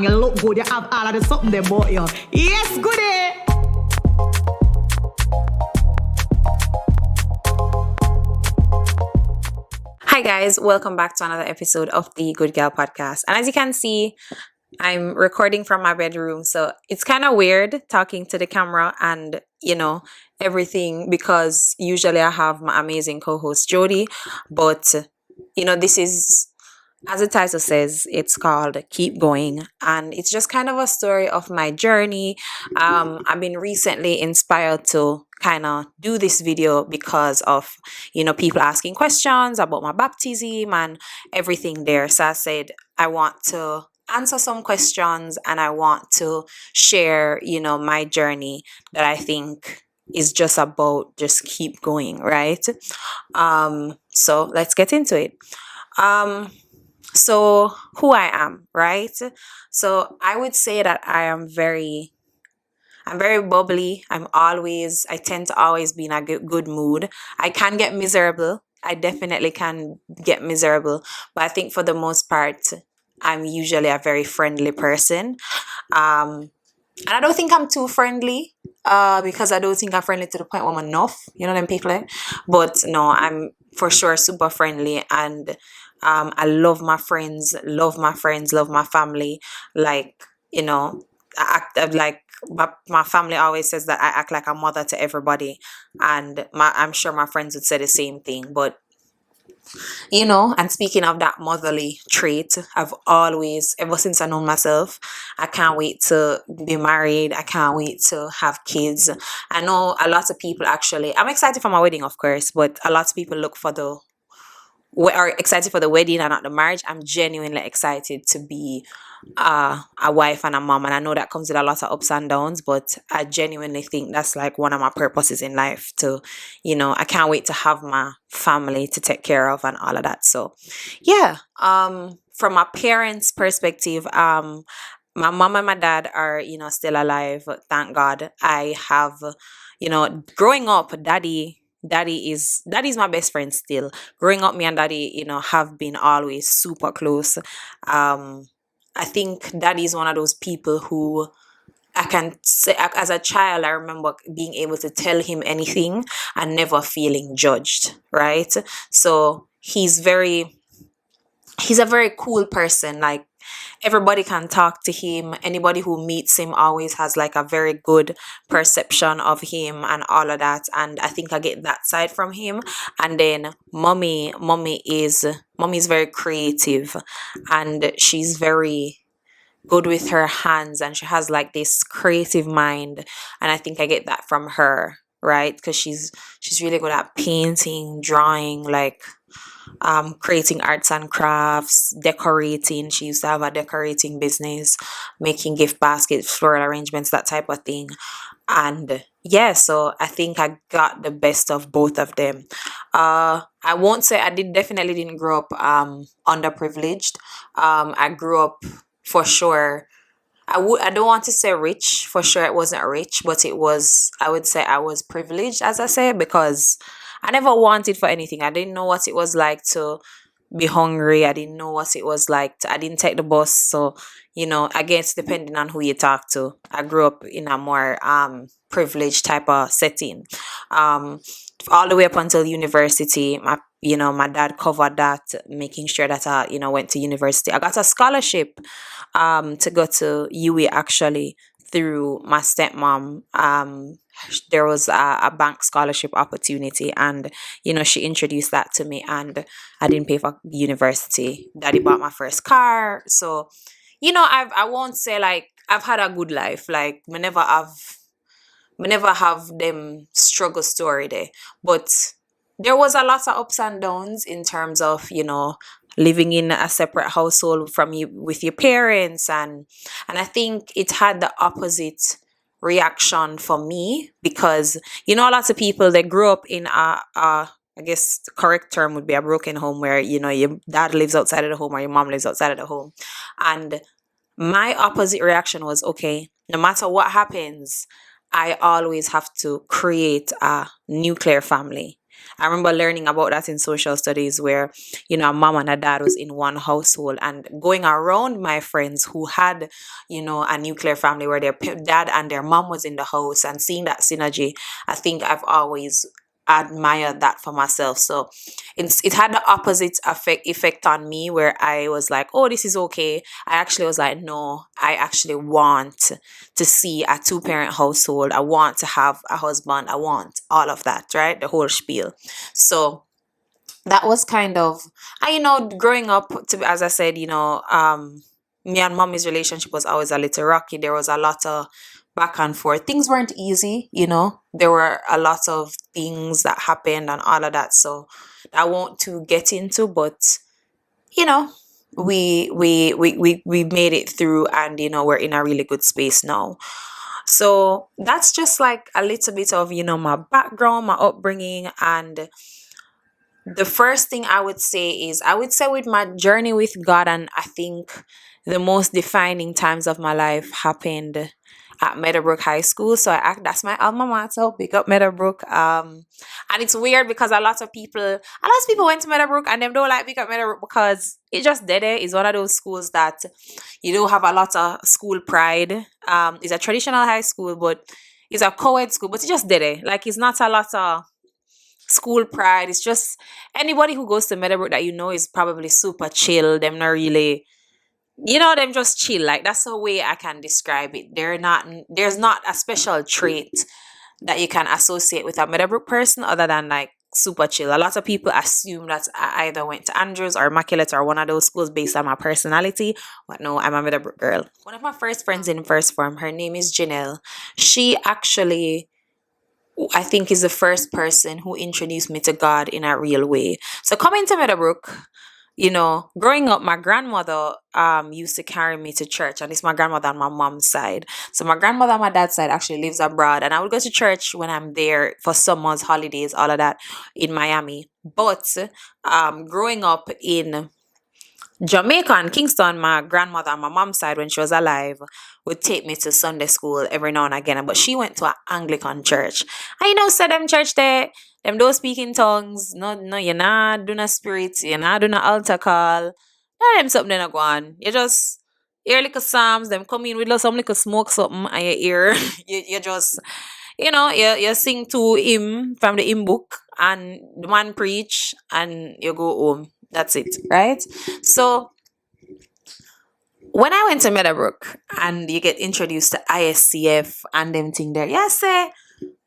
You look good, you have all of the something there about you. Yes, goodie! Hi guys, welcome back to another episode of the Goodgal podcast. And as you can see, I'm recording from my bedroom, so it's kind of weird talking to the camera and everything, because usually I have my amazing co-host Jody, but this is, as the title says, it's called Keep Going, and it's just kind of a story of my journey. I've been recently inspired to kind of do this video because of people asking questions about my baptism and everything there. So I said I want to answer some questions and I want to share my journey that I think is just about just keep going, right? So let's get into it. So who I am, right? So I would say that I'm very bubbly. I tend to always be in a good mood. I can get miserable. I definitely can get miserable, but I think for the most part, I'm usually a very friendly person. And I don't think I'm too friendly, because I don't think I'm friendly to the point where I'm enough, them people. But no, I'm for sure super friendly, and I love my friends, love my family. Like, I'm like, my family always says that I act like a mother to everybody, and I'm sure my friends would say the same thing. But and speaking of that motherly trait, I've always, ever since I know myself, I can't wait to be married. I can't wait to have kids. I know a lot of people actually, I'm excited for my wedding, of course, but a lot of people are excited for the wedding and not the marriage. I'm genuinely excited to be a wife and a mom, and I know that comes with a lot of ups and downs, but I genuinely think that's like one of my purposes in life. To I can't wait to have my family to take care of and all of that. So yeah, from my parents' perspective, my mom and my dad are still alive, thank God. I have growing up, daddy's my best friend still. Growing up, me and daddy have been always super close. I think daddy is one of those people who I can say, as a child, I remember being able to tell him anything and never feeling judged, right? So he's a very cool person. Like, everybody can talk to him. Anybody who meets him always has like a very good perception of him and all of that. And I think I get that side from him. And then mommy is very creative, and she's very good with her hands, and she has like this creative mind, and I think I get that from her, right? Because she's really good at painting, drawing, like creating arts and crafts, decorating. She used to have a decorating business, making gift baskets, floral arrangements, that type of thing. And yeah, so I think I got the best of both of them. I won't say I definitely didn't grow up underprivileged. I grew up, for sure, I don't want to say rich. For sure it wasn't rich, but I would say I was privileged, as I say, because I never wanted for anything. I didn't know what it was like to be hungry. I didn't know what it was like I didn't take the bus. So I guess depending on who you talk to, I grew up in a more privileged type of setting. um all the way up until university. My dad covered that, making sure that I went to university. I got a scholarship to go to UWI, actually, through my stepmom. There was a bank scholarship opportunity, and she introduced that to me, and I didn't pay for university. Daddy bought my first car. So I won't say like I've had a good life. Like, we never have them struggle story there, but there was a lot of ups and downs in terms of living in a separate household from you with your parents, and I think it had the opposite reaction for me, because a lot of people, they grew up in a I guess the correct term would be a broken home, where your dad lives outside of the home or your mom lives outside of the home. And my opposite reaction was, okay, no matter what happens, I always have to create a nuclear family. I remember learning about that in social studies where, a mom and a dad was in one household, and going around my friends who had, a nuclear family where their dad and their mom was in the house, and seeing that synergy, I think I've always admired that for myself. So it had the opposite effect on me, where I was like, oh, this is okay. I actually was like, no, I actually want to see a two-parent household. I want to have a husband. I want all of that, right? The whole spiel. So that was kind of, and growing up, as I said, me and mommy's relationship was always a little rocky. There was a lot of back and forth. Things weren't easy. There were a lot of things that happened and all of that. So I won't to get into, but you know we made it through, and we're in a really good space now. So that's just like a little bit of my background, my upbringing. And the first thing I would say is, I would say with my journey with God, and I think the most defining times of my life happened at Meadowbrook High School. So that's my alma mater. Big up Meadowbrook. And it's weird because a lot of people went to Meadowbrook and them don't like big up Meadowbrook because it just did it. It's one of those schools that you don't have a lot of school pride. It's a traditional high school, but it's a co-ed school, but it just did it. Like, it's not a lot of school pride. It's just anybody who goes to Meadowbrook that is probably super chill. Them not really, them just chill. Like, that's the way I can describe it. There's not a special trait that you can associate with a Meadowbrook person other than like super chill. A lot of people assume that I either went to Andrews or Immaculate or one of those schools based on my personality, but no, I'm a Meadowbrook girl. One of my first friends in first form, her name is Janelle. She actually, I think, is the first person who introduced me to God in a real way. So coming to Meadowbrook, growing up, my grandmother used to carry me to church, and it's my grandmother on my mom's side. So my grandmother on my dad's side actually lives abroad, and I would go to church when I'm there for summers, holidays, all of that in Miami. But growing up in Jamaica and Kingston, my grandmother on my mom's side, when she was alive, would take me to Sunday school every now and again. But she went to an Anglican church. And so them church there, them don't speak in tongues. No, you're not doing a spirit. You're not doing an altar call. None of them something that go on. You just hear little psalms, them come in with some little smoke something, and you hear, you just, you sing to him from the hymn book, and the man preach, and you go home. That's it, right? So when I went to Meadowbrook and you get introduced to ISCF and them thing there, say,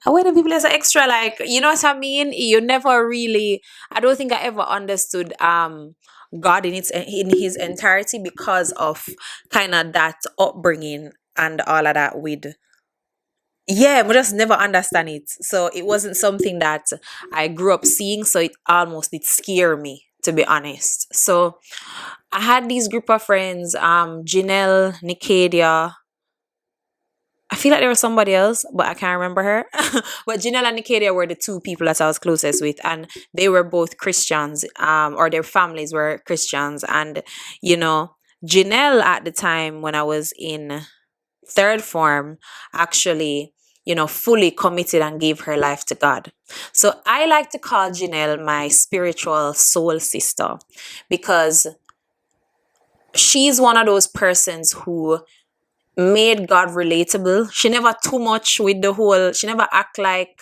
when the people is extra, like, you know what I mean? You never really, I don't think I ever understood God in his entirety because of kind of that upbringing and all of that with, we just never understand it. So it wasn't something that I grew up seeing, so it scared me, to be honest. So I had these group of friends, Janelle, Nicadia. I feel like there was somebody else, but I can't remember her. But Janelle and Nicadia were the two people that I was closest with, and they were both Christians, or their families were Christians. And, Janelle at the time when I was in third form actually, fully committed and gave her life to God. So I like to call Janelle my spiritual soul sister, because she's one of those persons who made God relatable. She never too much with the whole, she never act like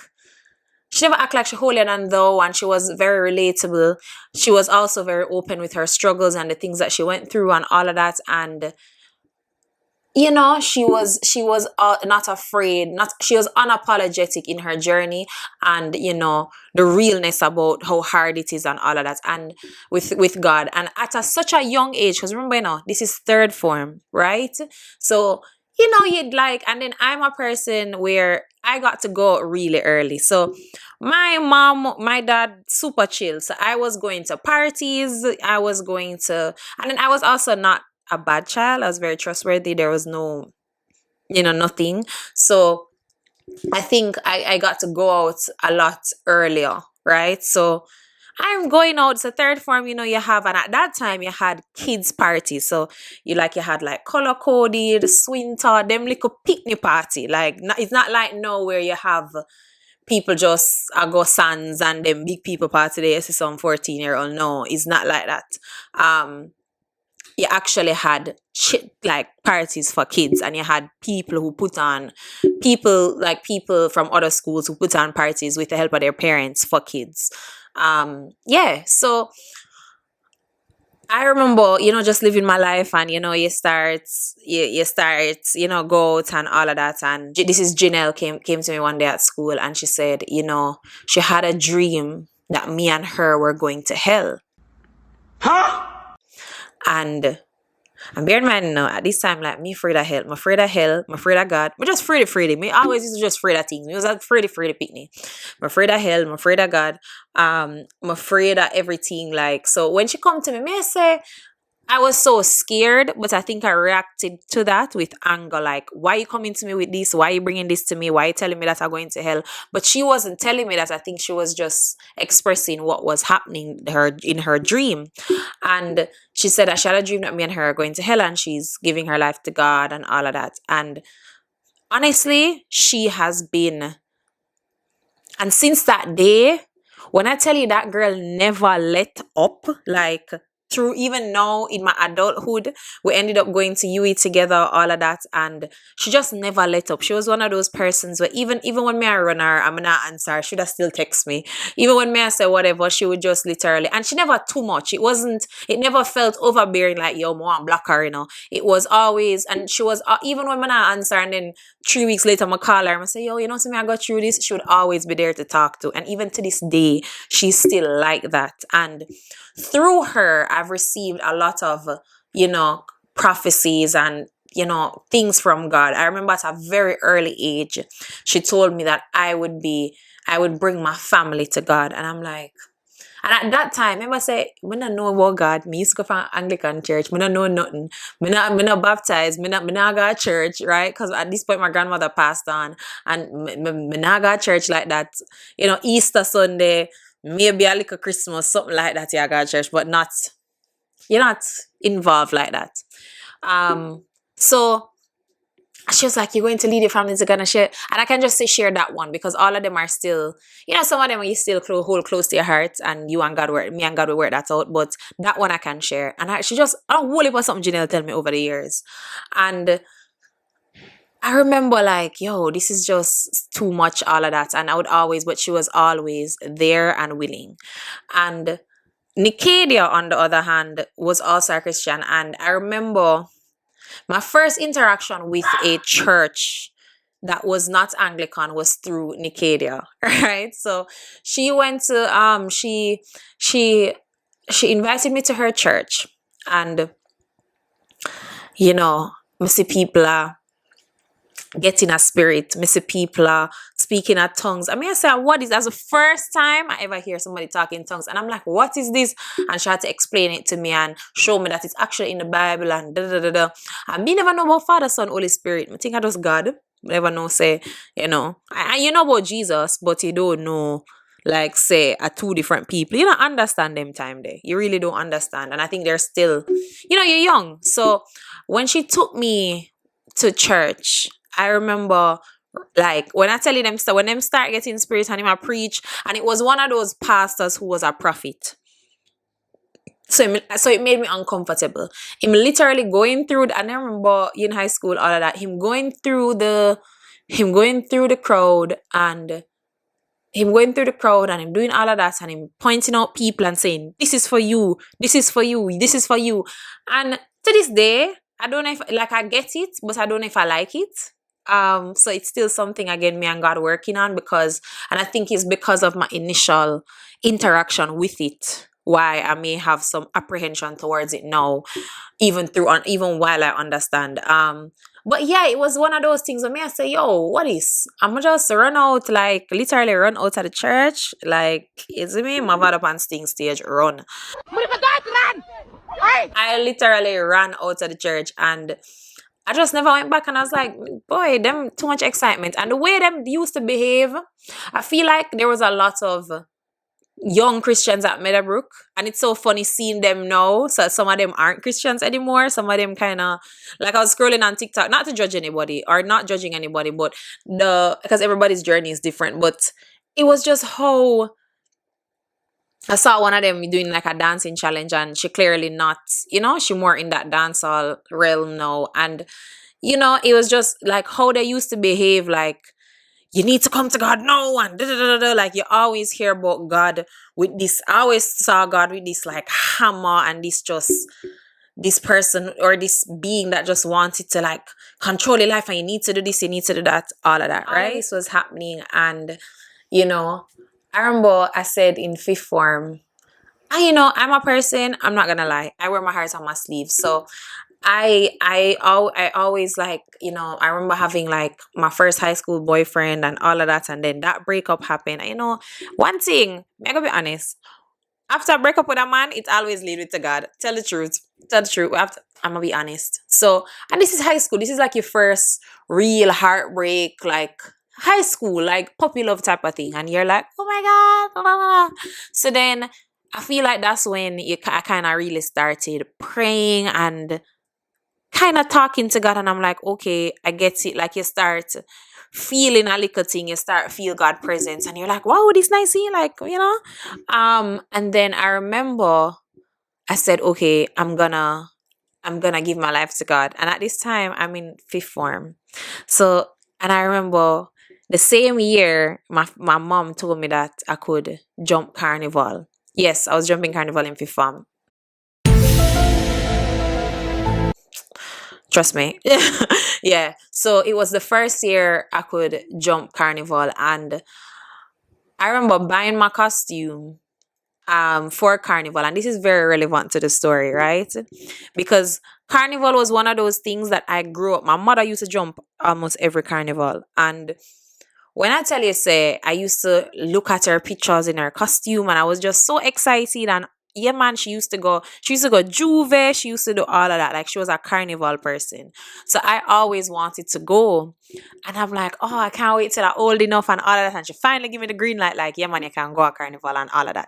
she holier than thou, and she was very relatable. She was also very open with her struggles and the things that she went through and all of that. And she was not afraid, she was unapologetic in her journey, and the realness about how hard it is and all of that, and with God, and at such a young age, because remember, this is third form, right? So you'd like, and then I'm a person where I got to go really early. So my mom, my dad, super chill. So I was going to parties, and then I was also not a bad child. I was very trustworthy. There was no, nothing. So I think I got to go out a lot earlier, right? So I'm going out. So third form, you have, and at that time you had kids parties. So you had like color coded, swinter, them little picnic party. Like, it's not like now where you have people just go sans and them big people party there, you see some 14-year-old. No, it's not like that. You actually had like parties for kids, and you had people who put on people from other schools who put on parties with the help of their parents for kids. Yeah, so I remember, just living my life, and you start, go out and all of that. And this is Janelle came to me one day at school, and she said, she had a dream that me and her were going to hell. And bear in mind now, at this time, like, me afraid of hell, I'm afraid of hell, I'm afraid of God. I'm just afraid. Me always used to just afraid of things. Me was afraid of picnic. I'm afraid of hell, I'm afraid of God. I'm afraid of everything. Like, so when she come to me, may I say, I was so scared, but I think I reacted to that with anger. Like, why you coming to me with this? Why you bringing this to me? Why you telling me that I'm going to hell? But she wasn't telling me that. I think she was just expressing what was happening in her dream. And she said that she had a dream that me and her are going to hell, and she's giving her life to God and all of that. And honestly, she has been. And since that day, when I tell you, that girl never let up, like, through even now in my adulthood, we ended up going to UE together, all of that, and she just never let up. She was one of those persons where even when me I run her, I'm not answer her, she'd have still text me. Even when me I say whatever, she would just literally, and she never too much. It never felt overbearing, like, yo, I want block her, It was always, and she was, even when me not answer, and then 3 weeks later, I call her and I say, yo, to me, I got through this. She would always be there to talk to. And even to this day, she's still like that. And through her, I've received a lot of, prophecies and, things from God. I remember at a very early age, she told me that I would bring my family to God. And I'm like, and at that time, remember say, I don't know about God. Me used to go from Anglican church. I don't know nothing. Me not baptized. Me not go to church, right? Because at this point, my grandmother passed on. And me not go to church like that. Easter Sunday, maybe a little Christmas, something like that, yeah, go to church. But you're not involved like that. So she was like, you're going to lead your family to Ghana, share. And I can just say share that one, because all of them are still, some of them you still hold close to your heart, and me and God will work that out. But that one I can share. And she just, I don't know what something Janelle tell me over the years. And I remember like, yo, this is just too much, all of that. And but she was always there and willing. And Nicadia, on the other hand, was also a Christian. And I remember my first interaction with a church that was not Anglican was through Nicadia, right? So she went to she invited me to her church, and I see people are getting a spirit, I see people are speaking at tongues. I mean, I said, what is that's the first time I ever hear somebody talk in tongues, and I'm like, what is this? And she had to explain it to me and show me that it's actually in the Bible and da da da da. And me never know about Father, Son, Holy Spirit. I think I just God. Never know, say, and you know about Jesus, but you don't know, like, say, are two different people. You don't understand them time there. You really don't understand. And I think they're still, you're young. So when she took me to church, I remember, like, when I tell you them, so when them start getting spirit and him a preach, and it was one of those pastors who was a prophet. So it made me uncomfortable. Him literally going through, and I remember in high school, all of that, him going through the crowd, and him doing all of that, and him pointing out people and saying, this is for you, this is for you, this is for you. And to this day, I don't know if, like, I get it, but I don't know if I like it. So it's still something, again, me and God working on, and I think it's because of my initial interaction with it, why I may have some apprehension towards it now, even while I understand. But yeah, it was one of those things where me I say, yo, what is? I'ma just run out, like, literally run out of the church. Like, is it me? My father up on stage run. I literally ran out of the church, and I just never went back. And I was like, boy, them too much excitement. And the way them used to behave, I feel like there was a lot of young Christians at Meadowbrook, and it's so funny seeing them now. So some of them aren't Christians anymore. Some of them kind of, like, I was scrolling on TikTok, not to judge anybody or not judging anybody, but because everybody's journey is different. But it was just how I saw one of them doing like a dancing challenge, and she clearly not, she more in that dancehall realm now. And it was just like how they used to behave, like you need to come to God now, and da, da, da, da, da. Like you always hear about God with this. I always saw God with this like hammer, and this person or this being that just wanted to like control your life, and you need to do this, you need to do that, all of that, right? All of this was happening, and I remember I said in fifth form, and I'm a person, I'm not gonna lie, I wear my heart on my sleeve. So I always like, I remember having like my first high school boyfriend and all of that, and then that breakup happened. And, one thing, I gotta be honest, after I break up with a man, it's always lead with to God. Tell the truth. Tell the truth. I'm gonna be honest. So, and this is high school. This is like your first real heartbreak, like high school, like puppy love type of thing. And you're like, oh my God. Blah, blah, blah. So then I feel like that's when I kind of really started praying and kind of talking to God. And I'm like, okay, I get it. Like you start feeling a little thing, you start feel God presence, and you're like, wow, this nice here, like, and then I remember I said, okay, I'm gonna give my life to God. And at this time I'm in fifth form. So, and I remember the same year my mom told me that I could jump carnival. Yes, I was jumping carnival in fifth form. Trust me. Yeah. So it was the first year I could jump carnival, and I remember buying my costume for carnival, and this is very relevant to the story, right? Because carnival was one of those things that I grew up. My mother used to jump almost every carnival, and when I tell you, say, I used to look at her pictures in her costume, and I was just so excited. And yeah, man, she used to go Juve, she used to do all of that. Like she was a carnival person. So I always wanted to go. And I'm like, oh, I can't wait till I'm old enough and all of that. And she finally give me the green light, like, yeah, man, you can go a carnival and all of that.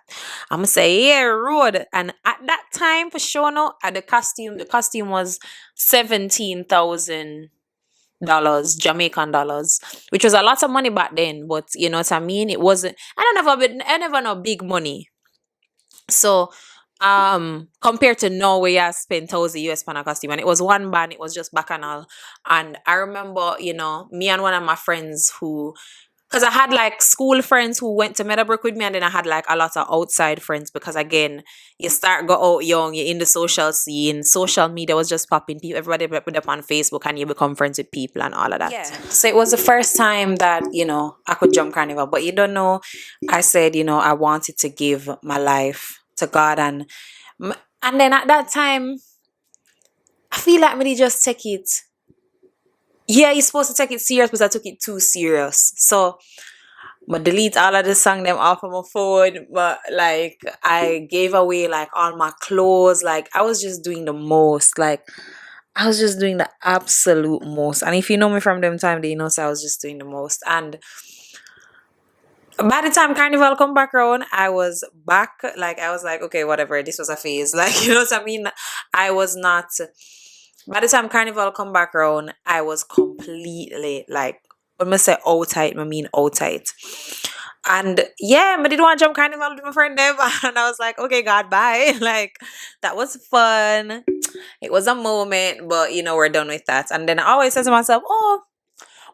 I'm gonna say, yeah, road. And at that time, for sure, no, at the costume was $17,000 Jamaican dollars, which was a lot of money back then. But you know what I mean? It wasn't. I never know big money. So, compared to Norway, I spent $1,000 on a costume, and it was one band. It was just bacchanal, and I remember, me and one of my friends who, because I had like school friends who went to Meadowbrook with me, and then I had like a lot of outside friends, because again, you start go out young, you're in the social scene, social media was just popping, people, everybody put up on Facebook, and you become friends with people and all of that. Yeah. So it was the first time that, I could jump carnival. But you don't know, I said, I wanted to give my life to God, and then at that time, I feel like me just take it. Yeah, you're supposed to take it serious, but I took it too serious. So but delete all of the song them off of my phone. But like I gave away like all my clothes. Like I was just doing the most. Like I was just doing the absolute most. And if you know me from them time, they know so I was just doing the most. And by the time carnival come back around, I was back. Like I was like, okay, whatever, this was a phase. Like, you know what I mean? I was not, by the time carnival come back around, I was completely like, when I say out tight, I mean out tight. And yeah, I didn't want to jump carnival with my friend them. And I was like, okay, God, bye. Like that was fun. It was a moment, but we're done with that. And then I always say to myself, oh,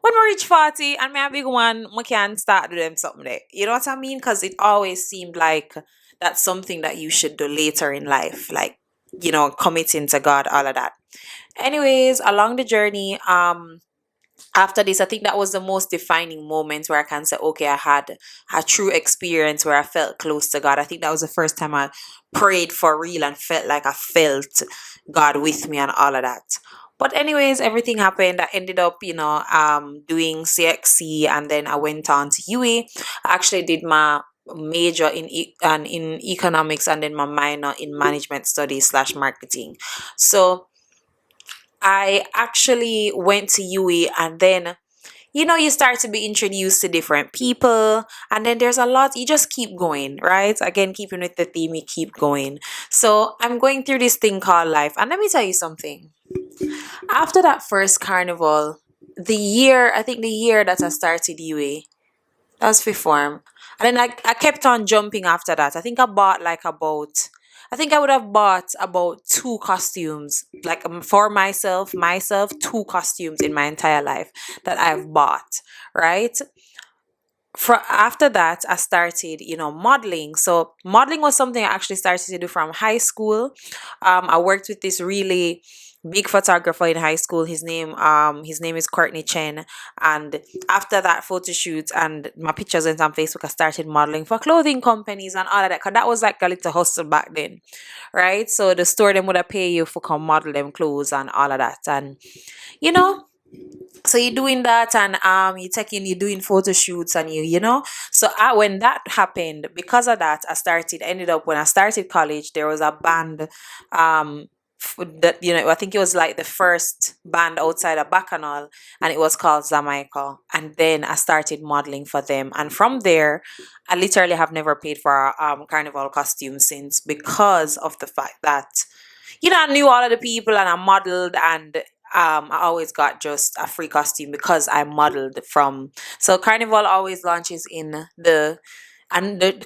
when we reach 40 and me a big one, we can start doing something there. You know what I mean? Because it always seemed like that's something that you should do later in life. Like, committing to God, all of that. Anyways, along the journey, after this, I think that was the most defining moment where I can say, okay, I had a true experience where I felt close to God. I think that was the first time I prayed for real and felt like I felt God with me and all of that. But anyways, everything happened. I ended up, doing CXC, and then I went on to UE. I actually did my major in economics, and then my minor in management studies slash marketing. So I actually went to UE, and then you start to be introduced to different people, and then there's a lot, you just keep going, right? Again, keeping with the theme, you keep going. So I'm going through this thing called life, and let me tell you something. After that first carnival, I think the year that I started UA, that was fifth form. And then I kept on jumping after that. I think I would have bought about two costumes, like for myself, two costumes in my entire life that I've bought, right? For after that, I started, modeling. So modeling was something I actually started to do from high school. I worked with this really big photographer in high school. His name is Courtney Chen. And after that photo shoot and my pictures went on Facebook, I started modeling for clothing companies and all of that. Cause that was like a little hustle back then, right? So the store them would have pay you for come model them clothes and all of that. And you know, so you're doing that, and you're doing photo shoots, and so when that happened, because of that, ended up when I started college, there was a band, that I think it was like the first band outside of Bacchanal, and it was called Jamaica. And then I started modeling for them, and from there I literally have never paid for a carnival costume since, because of the fact that I knew all of the people and I modeled, and I always got just a free costume because I modeled from. So Carnival always launches and the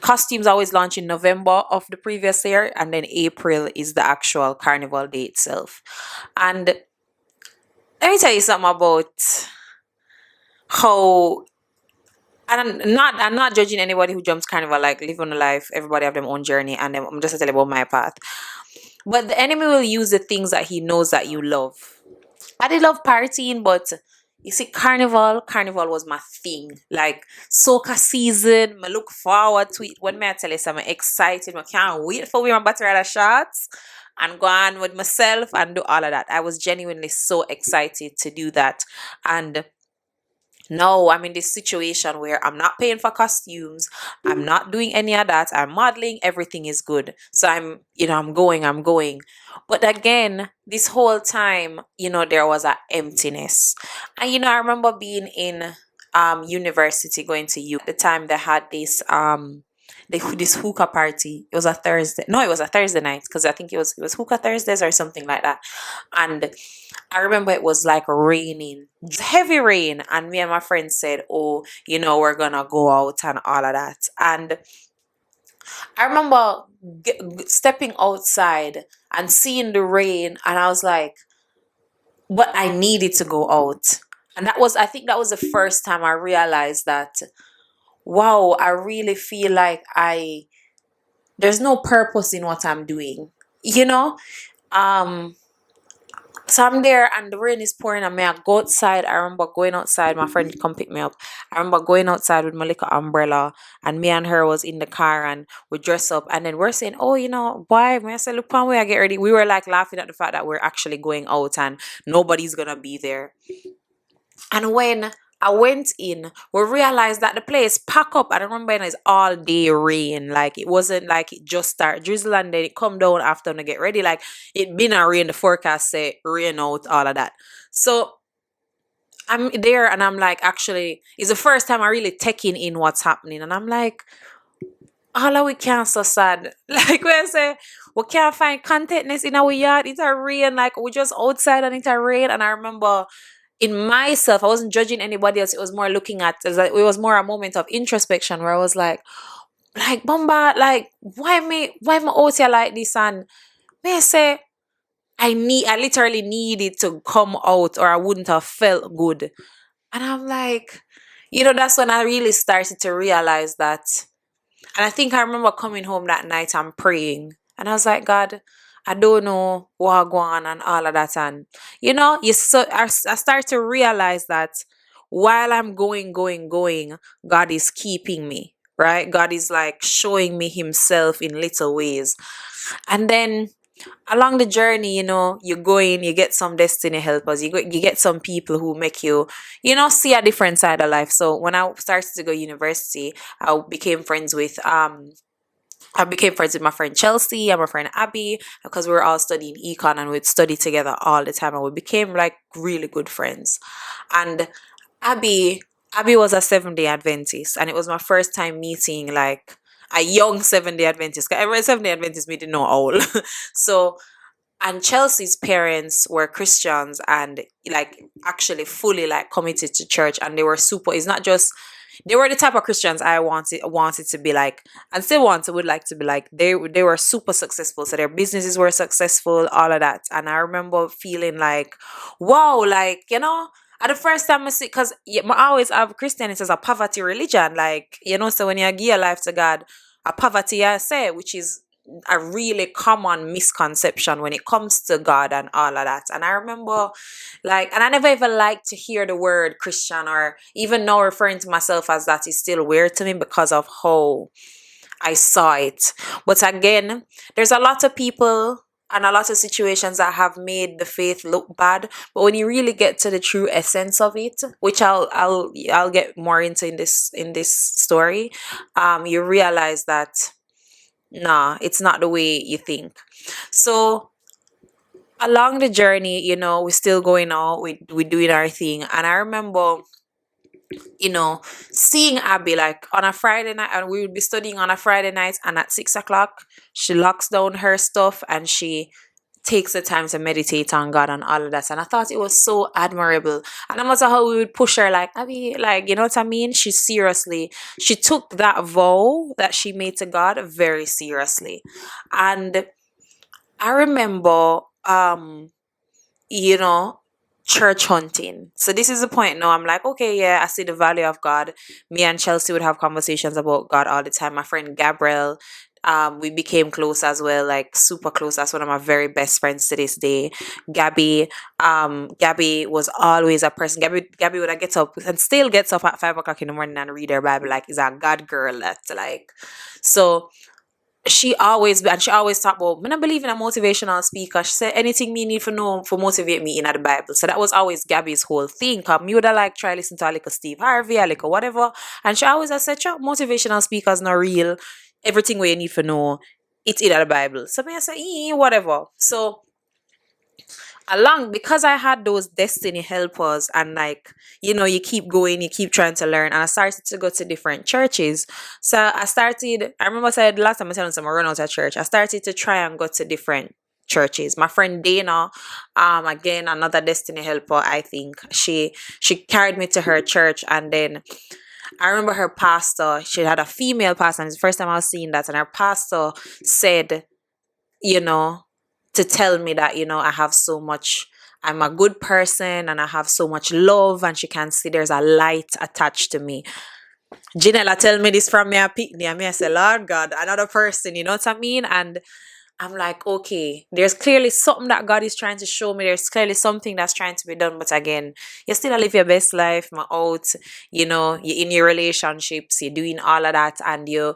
costumes always launch in November of the previous year, and then April is the actual Carnival day itself. And let me tell you something about how. And I'm not judging anybody who jumps Carnival, like live on a life. Everybody have their own journey, and I'm just telling you about my path. But the enemy will use the things that he knows that you love. I did love partying, but you see, carnival was my thing. Like soca season, I look forward to it. When may I tell you, I'm excited. I can't wait for we my battery rider shots and go on with myself and do all of that. I was genuinely so excited to do that. And no, I'm in this situation where I'm not paying for costumes. I'm not doing any of that. I'm modeling. Everything is good. So I'm going. But again, this whole time, there was a emptiness. And I remember being in university, going to U. At the time they had this hookah party. It was a Thursday. No, it was a Thursday night, because I think it was hookah Thursdays or something like that. And I remember it was like raining, heavy rain, and me and my friends said, "Oh, we're gonna go out and all of that." And I remember stepping outside and seeing the rain, and I was like, "But I needed to go out." And I think that was the first time I realized that, wow, I really feel like there's no purpose in what I'm doing, you know? Um, So I'm there and the rain is pouring and me I go outside. I remember going outside, my friend come pick me up. I remember going outside with my little umbrella, and me and her was in the car and we dress up, and then we're saying, "Oh, why?" When I say, "Look, pan, where I get ready." We were like laughing at the fact that we're actually going out and nobody's gonna be there. And when I went in, we realized that the place pack up. I remember it's all day rain. Like it wasn't like it just start drizzle and then it come down after to get ready. Like it been a rain. The forecast say rain out, all of that. So I'm there and I'm like, actually, it's the first time I really taking in what's happening, and I'm like, all of we can't so sad. Like when I say we can't find contentness in our yard. It's a rain. Like we just outside and it's a rain. And I remember in myself, I wasn't judging anybody else. It was more looking at it was more a moment of introspection where I was like Bomba, like why am I out here like this? And may I say I literally needed to come out or I wouldn't have felt good. And I'm like, that's when I really started to realize that. And I think I remember coming home that night and praying. And I was like, God, I don't know what go on and all of that. And I start to realize that while I'm going, God is keeping me. Right? God is like showing me himself in little ways. And then along the journey, you go in, you get some destiny helpers, you get some people who make you, see a different side of life. So when I started to go university, I became friends with my friend Chelsea and my friend Abby, because we were all studying econ and we'd study together all the time, and we became like really good friends. And Abby Abby was a 7 day Adventist, and it was my first time meeting like a young 7 day Adventist. 'Cause every 7 day Adventist me didn't know all. So and Chelsea's parents were Christians and like actually fully like committed to church, and they were super. It's not just they were the type of Christians I wanted to be like, and still would like to be like. They were super successful, so their businesses were successful, all of that. And I remember feeling like, wow, like, at the first time I see, because I always have Christianity as a poverty religion, like, so when you give your life to God, a poverty I say, which is a really common misconception when it comes to God and all of that. And I remember, like, and I never even liked to hear the word Christian, or even now referring to myself as that is still weird to me because of how I saw it. But again, there's a lot of people and a lot of situations that have made the faith look bad. But when you really get to the true essence of it, which I'll get more into in this story, you realize that nah, it's not the way you think. So along the journey, we're still going out, we're doing our thing. And I remember, seeing Abby like on a Friday night, and we would be studying on a Friday night, and at 6 o'clock, she locks down her stuff and she takes the time to meditate on God and all of that. And I thought it was so admirable. And no matter how we would push her, like, Abby, like, you know what I mean? She took that vow that she made to God very seriously. And I remember, you know, church hunting. So this is the point now. I'm like, okay, yeah, I see the value of God. Me and Chelsea would have conversations about God all the time. My friend Gabrielle, we became close as well, like super close. That's one of my very best friends to this day. Gabby was always a person. Gabby would get up and still gets up at 5 o'clock in the morning and read her Bible. Like, is a God girl. That's like, so she always talked about, when I believe in a motivational speaker, she said anything me need for know for motivate me in the Bible. So that was always Gabby's whole thing. Cause me would have like try listen to a little Steve Harvey, a little whatever. And she always has said, "Sure, motivational speakers not real. Everything what you need for know, it's in the Bible." So me I say, whatever. So along, because I had those destiny helpers, and like, you keep going, you keep trying to learn, and I started to go to different churches. So I remember I said last time I said I run out of church, I started to try and go to different churches. My friend Dana, again, another destiny helper, I think, she carried me to her church. And then I remember her pastor, she had a female pastor, and it's the first time I was seeing that. And her pastor said, you know, to tell me that, I have so much, I'm a good person and I have so much love, and she can see there's a light attached to me. Janella tell me this from me a picnic, and me I say, Lord God, another person, you know what I mean? And I'm like, okay, there's clearly something that God is trying to show me. There's clearly something that's trying to be done. But again, you still live your best life, my out, you're in your relationships, you're doing all of that, and you're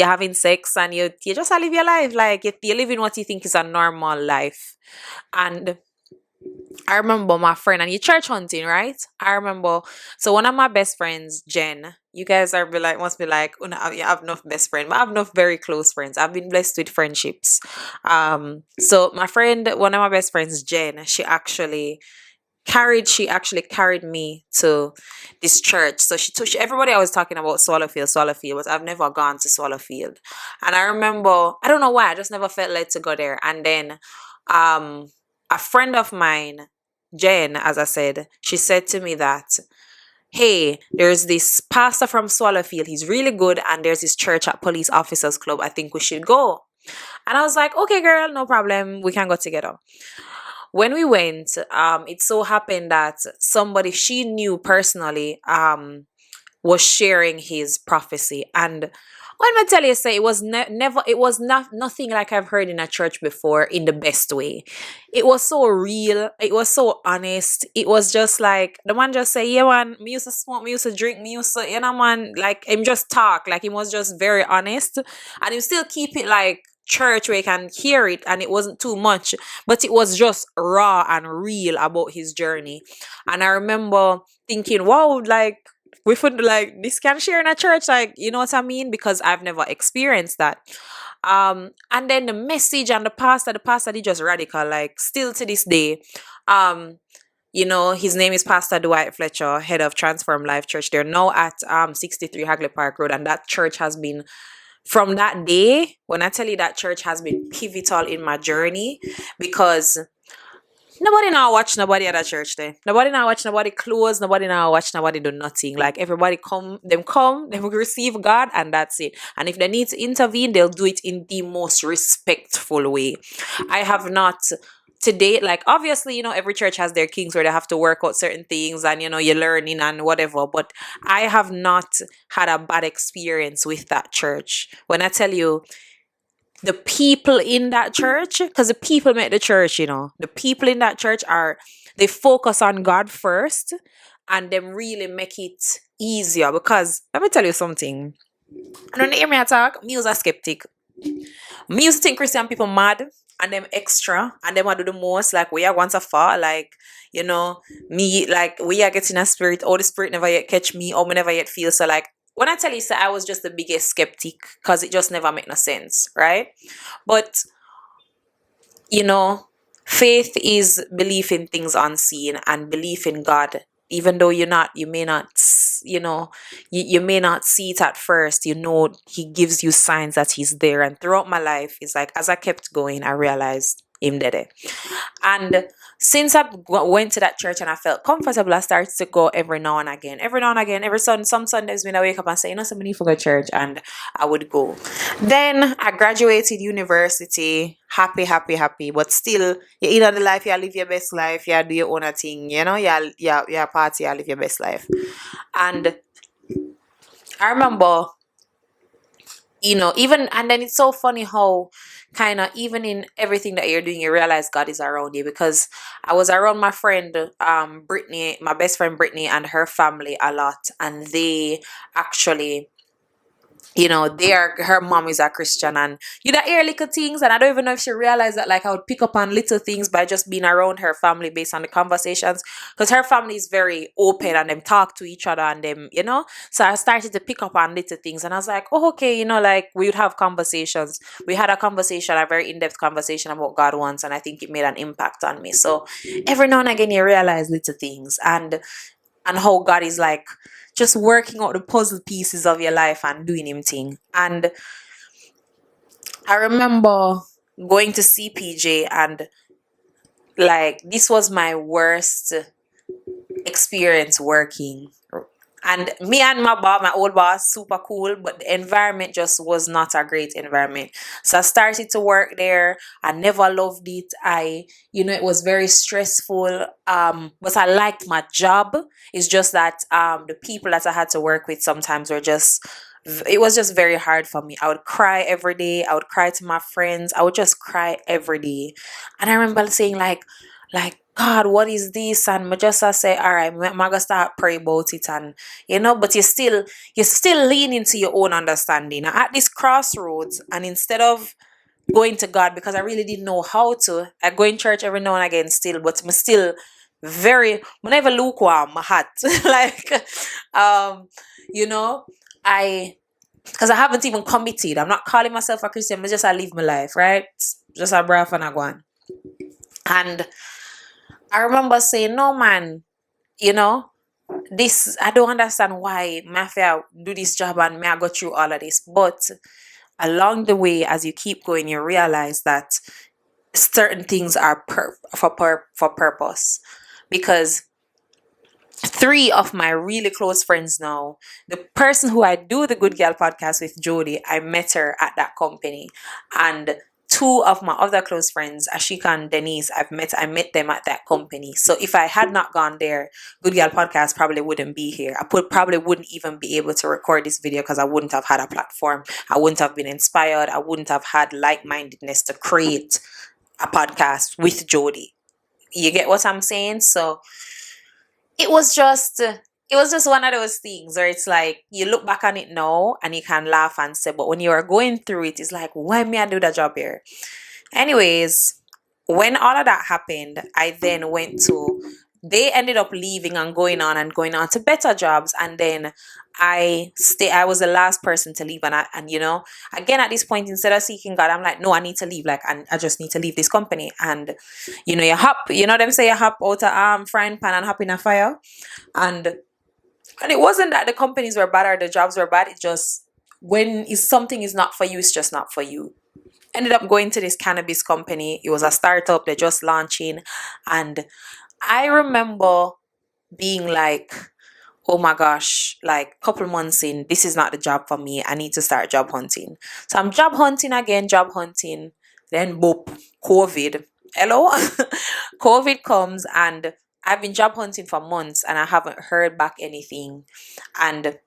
having sex, and you just live your life. Like, you're living what you think is a normal life. And I remember my friend, and you church hunting, right? I remember, so one of my best friends, Jen, you guys must be like, oh, no, you have enough best friend, but I have enough very close friends. I've been blessed with friendships. So my friend, one of my best friends, Jen, she actually carried me to this church. So everybody always talking about Swallowfield, but I've never gone to Swallowfield. And I remember, I don't know why, I just never felt led to go there. And then, a friend of mine, Jen, as I said, she said to me that, hey, there's this pastor from Swallowfield. He's really good. And there's this church at Police Officers Club. I think we should go. And I was like, okay, girl, no problem. We can go together. When we went, it so happened that somebody she knew personally was sharing his prophecy. And when I tell you, say it was nothing like I've heard in a church before, in the best way. It was so real. It was so honest. It was just like the man just say, yeah, man, me used to smoke, me used to drink, me used to, man, like him just talk, like he was just very honest, and he still keep it like church where you can hear it, and it wasn't too much, but it was just raw and real about his journey. And I remember thinking, wow, like, we would like this can share in a church, like, you know what I mean, because I've never experienced that. And then the message and the pastor did just radical, like, still to this day. His name is Pastor Dwight Fletcher, head of Transform Life Church. They're now at 63 Hagley Park Road, and that church has been, from that day, when I tell you, that church has been pivotal in my journey, because Nobody now watch nobody at a church there. Nobody now watch nobody close. Nobody now watch nobody do nothing. Like everybody come, them receive God, and that's it. And if they need to intervene, they'll do it in the most respectful way. I have not to date, like obviously, every church has their kings where they have to work out certain things and you're learning and whatever. But I have not had a bad experience with that church. When I tell you the people in that church, because the people make the church, the people in that church they focus on God first, and them really make it easier. Because let me tell you something, and when you hear me talk, me was a skeptic. Me used to think Christian people mad and them extra and them I do the most, like we are once a far, like me, like we are getting a spirit, or the spirit never yet catch me, or me never yet feel. So like when I tell you, so I was just the biggest skeptic because it just never make no sense, right? But you know, faith is belief in things unseen and belief in God. Even though you may not, you may not see it at first, He gives you signs that He's there. And throughout my life, it's like, as I kept going, I realized Him there. And since I went to that church and I felt comfortable, I started to go every now and again. Every now and again, some Sundays when I wake up and say, somebody need to go to church, and I would go. Then I graduated university, happy, happy, happy. But still, you the life, you live your best life, you do your own thing, you party, you live your best life. And I remember, even, and then it's so funny how kind of even in everything that you're doing, you realize God is around you. Because I was around my friend, Brittany, my best friend Brittany, and her family a lot, and they actually, her mom is a Christian, and that hear little things, and I don't even know if she realized that, like, I would pick up on little things by just being around her family based on the conversations, because her family is very open and them talk to each other, and them, so I started to pick up on little things, and I was like, oh, okay, like we would have conversations. We had a conversation, a very in-depth conversation about God once, and I think it made an impact on me. So every now and again you realize little things, and how God is like just working out the puzzle pieces of your life and doing Him thing. And I remember going to CPJ, and like this was my worst experience working. And me and my old boss, super cool, but the environment just was not a great environment. So I started to work there. I never loved it. It was very stressful. But I liked my job. It's just that the people that I had to work with sometimes were just, it was just very hard for me. I would cry every day. I would cry to my friends. I would just cry every day. And I remember saying like, God, what is this? And I just say, all right, I'm gonna start pray about it, and but you still lean into your own understanding at this crossroads. And instead of going to God, because I really didn't know how to, I go in church every now and again still, but I'm still whenever lukewarm my heart, like, you know, because I haven't even committed. I'm not calling myself a Christian. I live my life, right? Just a breath and I go on. And I remember saying, no, man, this, I don't understand why mafia do this job and may I go through all of this. But along the way, as you keep going, you realize that certain things are for purpose. Because three of my really close friends now, the person who I do the Goodgal podcast with, Jody, I met her at that company. And two of my other close friends, Ashika and Denise, I met them at that company. So if I had not gone there, Goodgal podcast probably wouldn't be here. Probably wouldn't even be able to record this video, because I wouldn't have had a platform. I wouldn't have been inspired. I wouldn't have had like-mindedness to create a podcast with Jody. You get what I'm saying? So it was just one of those things where it's like you look back on it now and you can laugh and say, but when you are going through it, it's like, why me I do that job here? Anyways, when all of that happened, I then they ended up leaving and going on to better jobs, and then I was the last person to leave, and again at this point, instead of seeking God, I'm like, no, I need to leave, like, and I just need to leave this company. And you hop, them say you hop out of frying pan and hop in a fire. And it wasn't that the companies were bad or the jobs were bad. It just, when something is not for you, it's just not for you. Ended up going to this cannabis company. It was a startup, they're just launching. And I remember being like, oh my gosh, like couple months in, this is not the job for me. I need to start job hunting. So I'm job hunting again, job hunting. Then boop, COVID. Hello? COVID comes and I've been job hunting for months and I haven't heard back anything. And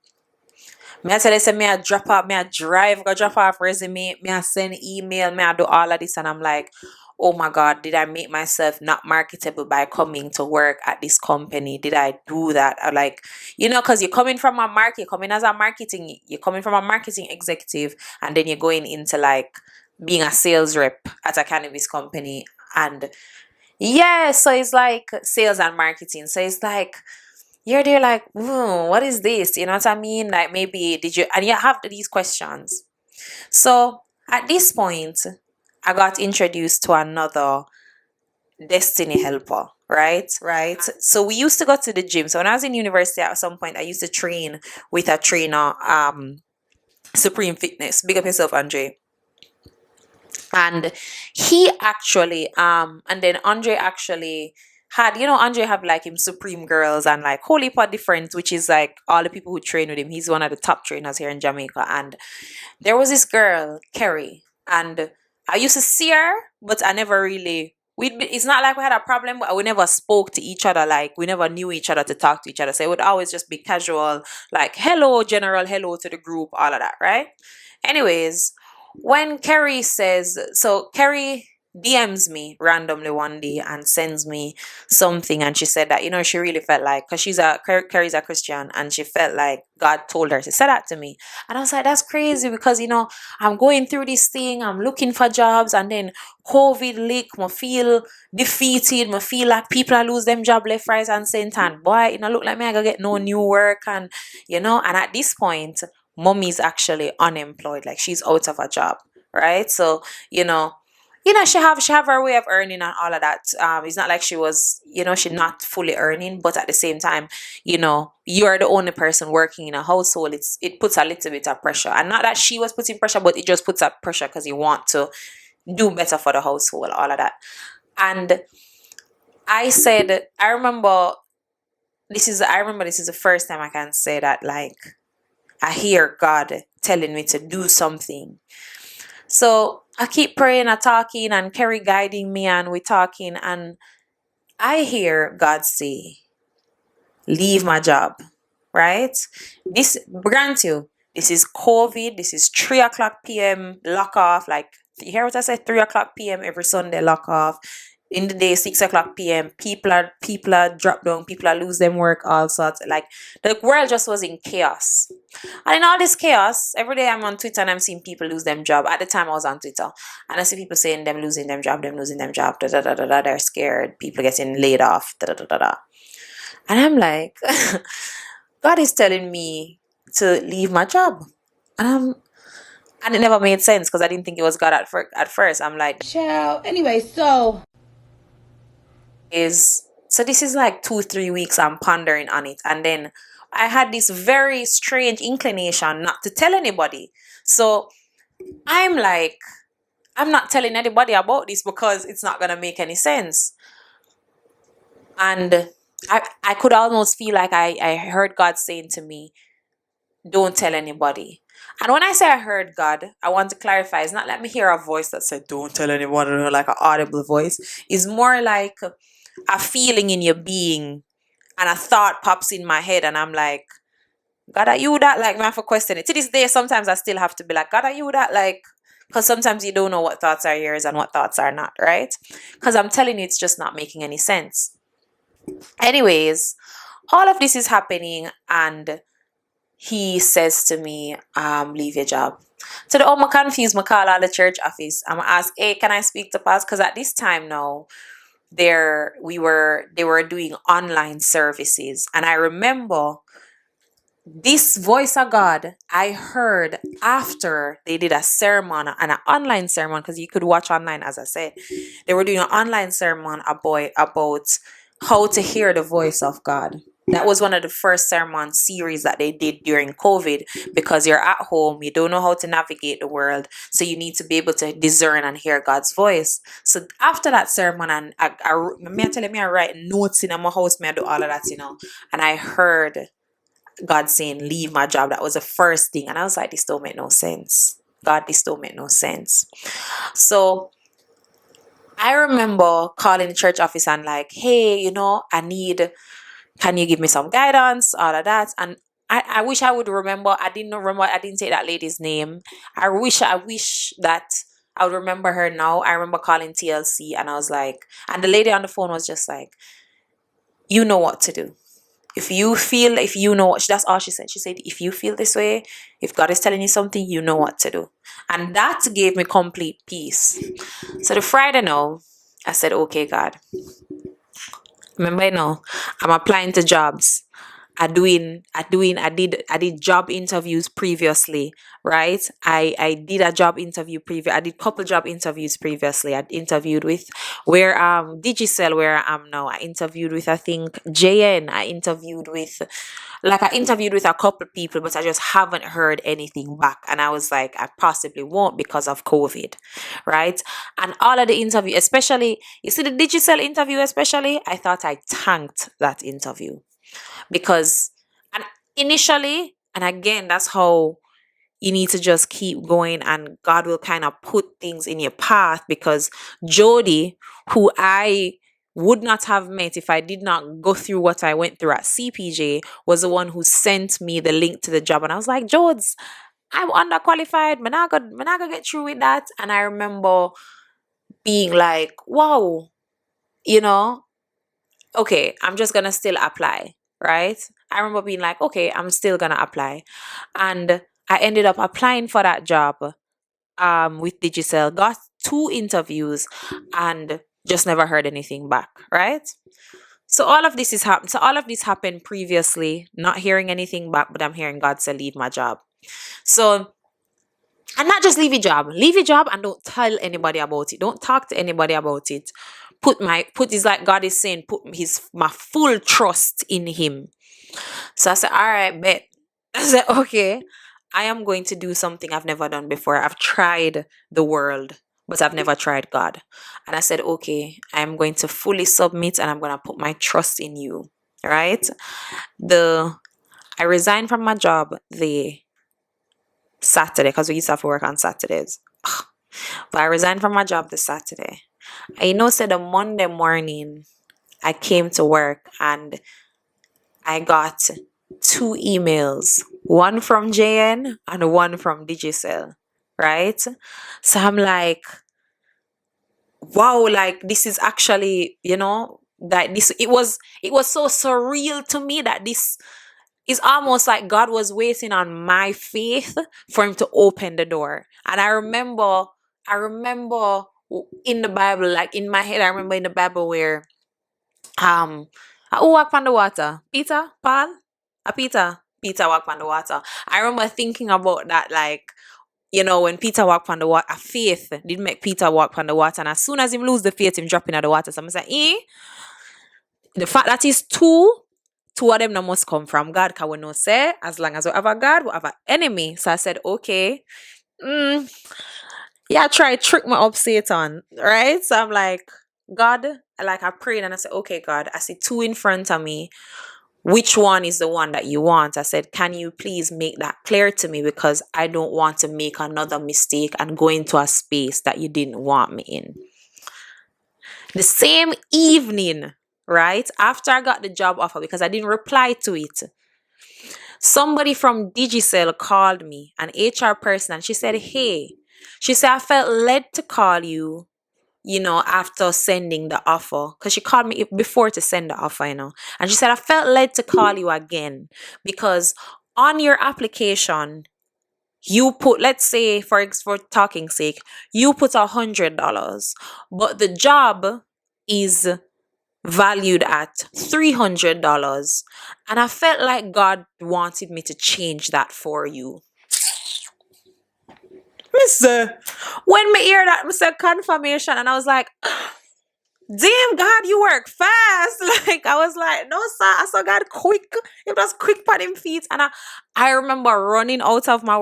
me I tell you, say me I drop off, me I drive, go drop off resume, me I send email, me I do all of this, and I'm like, oh my God, did I make myself not marketable by coming to work at this company? Did I do that? I like, because you're coming from a market, coming as a marketing, you're coming from a marketing executive, and then you're going into like being a sales rep at a cannabis company. And yeah, so it's like sales and marketing. So it's like you're there like, what is this? You know what I mean? Like maybe did you and you have these questions. So at this point, I got introduced to another destiny helper, right? Right. So we used to go to the gym. So when I was in university at some point, I used to train with a trainer, Supreme Fitness. Big up yourself, Andre. And he actually and then Andre actually had, Andre have like him Supreme Girls and like Holy Pot Different, which is like all the people who train with him. He's one of the top trainers here in Jamaica. And there was this girl, Kerry, and I used to see her, but I never really. It's not like we had a problem, but we never spoke to each other. Like we never knew each other to talk to each other. So it would always just be casual, like hello, general, hello to the group, all of that, right? Anyways, when Kerry says, so Kerry DMs me randomly one day and sends me something, and she said that she really felt like, because Kerry's a Christian, and she felt like God told her to say that to me. And I was like, that's crazy, because I'm going through this thing, I'm looking for jobs, and then COVID lick me feel defeated, me feel like people are lose them job left, right, and center, and boy, look like me I gonna get no new work, and and at this point mommy's actually unemployed, like she's out of a job, right? So she have her way of earning and all of that. It's not like she was, she's not fully earning, but at the same time, you are the only person working in a household. It puts a little bit of pressure, and not that she was putting pressure, but it just puts up pressure because you want to do better for the household, all of that. And I remember this is the first time I can say that, like, I hear God telling me to do something. So I keep praying and talking, and Kerry guiding me, and we're talking, and I hear God say, leave my job, right? This, grant you, this is COVID, this is 3 o'clock p.m. lock off. Like, you hear what I said? 3 o'clock p.m. every Sunday lock off. In the day, 6 o'clock p.m. People are drop down, people are lose them work, all sorts. Like, the world just was in chaos. And in all this chaos, every day I'm on Twitter and I'm seeing people lose them job. At the time I was on Twitter, and I see people saying them losing them job, da da da da da. They're scared. People getting laid off, da da da da da. And I'm like, God is telling me to leave my job, and it never made sense because I didn't think it was God at first. I'm like, Ciao. Anyway, so so this is like 2-3 weeks I'm pondering on it, and then I had this very strange inclination not to tell anybody. So I'm like, I'm not telling anybody about this because it's not gonna make any sense. And I could almost feel like I heard God saying to me, don't tell anybody. And when I say I heard God, I want to clarify, it's not let me hear a voice that said, don't tell anyone, like an audible voice. It's more like a feeling in your being, and a thought pops in my head, and I'm like, God, are you that? Like, I have to question it. To this day, sometimes I still have to be like, God, are you that? Like, because sometimes you don't know what thoughts are yours and what thoughts are not, right? Because I'm telling you, it's just not making any sense. Anyways, all of this is happening, and he says to me, leave your job. So the I'm confused, I call out the church office. I'm ask, hey, can I speak to Pastor? Because at this time now, they were doing online services. And I remember this voice of God I heard after they did a sermon, and an online sermon, because you could watch online, as I said. They were doing an online sermon about how to hear the voice of God. That was one of the first sermon series that they did during COVID, because you're at home, you don't know how to navigate the world, so you need to be able to discern and hear God's voice. So after that sermon, and me telling me I write notes in my house, me I do all of that, and I heard God saying, "Leave my job." That was the first thing, and I was like, "This don't make no sense. God, this don't make no sense." So I remember calling the church office and like, "Hey, can you give me some guidance?" All of that. And I wish I would remember. I didn't remember. I didn't take that lady's name. I wish that I would remember her now. I remember calling TLC and I was like, and the lady on the phone was just like, "You know what to do. If you know what," that's all she said. She said, "If you feel this way, if God is telling you something, you know what to do." And that gave me complete peace. So the Friday now, I said, "Okay, God, remember, I'm applying to jobs. I did job interviews previously, right? I did a job interview I did couple job interviews previously. I interviewed with where Digicel, where I am now. I interviewed with, I think, JN. I interviewed with a couple people, but I just haven't heard anything back. And I was like, I possibly won't because of COVID, right? And all of the interview, especially, you see the Digicel interview, especially, I thought I tanked that interview because, and initially, and again, that's how you need to just keep going, and God will kind of put things in your path. Because Jody, who I would not have met if I did not go through what I went through at CPJ, was the one who sent me the link to the job. And I was like, "Jodes, I'm underqualified. I'm not gonna get through with that." And I remember being like, wow, you know, okay, I'm just gonna still apply, right? I remember being like, okay, I'm still gonna apply. And I ended up applying for that job with Digicel, got 2 interviews, and just never heard anything back, right? So all of this happened previously, not hearing anything back, but I'm hearing God say, "Leave my job." So, and not just leave your job and don't tell anybody about it. Don't talk to anybody about it. Put is like God is saying, put my full trust in him. So I said, "All right, bet." I said, "Okay, I am going to do something I've never done before. I've tried the world, but I've never tried God." And I said, "Okay, I'm going to fully submit and I'm going to put my trust in you." Right? I resigned from my job the Saturday, because we used to have to work on Saturdays. But I resigned from my job this Saturday. Said the Monday morning, I came to work and I got 2 emails, one from JN and one from Digicel, right? So I'm like, wow, like this is actually, that this it was so surreal to me that this is almost like God was waiting on my faith for him to open the door. And I remember in the Bible, like in my head, I remember in the Bible where um who walked on the water? Peter? Paul? Peter. Peter walked on the water. I remember thinking about that, like, when Peter walked on the water, faith did make Peter walk on the water. And as soon as him lose the faith, him drop in the water. So I'm saying, the fact that is two of them no must come from God. Because we know say, as long as we have a God, we have an enemy. So I said, okay, yeah, try trick me up, Satan, right? So I'm like, God, like I prayed and I said, okay, God, I see 2 in front of me. Which one is the one that you want? I said, can you please make that clear to me? Because I don't want to make another mistake and go into a space that you didn't want me in. The same evening, right, after I got the job offer, because I didn't reply to it, somebody from Digicel called me, an HR person, and she said, hey, she said, I felt led to call you, after sending the offer. Because she called me before to send the offer, And she said, I felt led to call you again because on your application, you put, let's say, for talking sake, you put $100, but the job is valued at $300. And I felt like God wanted me to change that for you. Mister, when me hear that, I said confirmation, and I was like, damn, God, you work fast. Like, I was like, no, sir. I saw God quick. It was quick on him feet. And I remember running out of my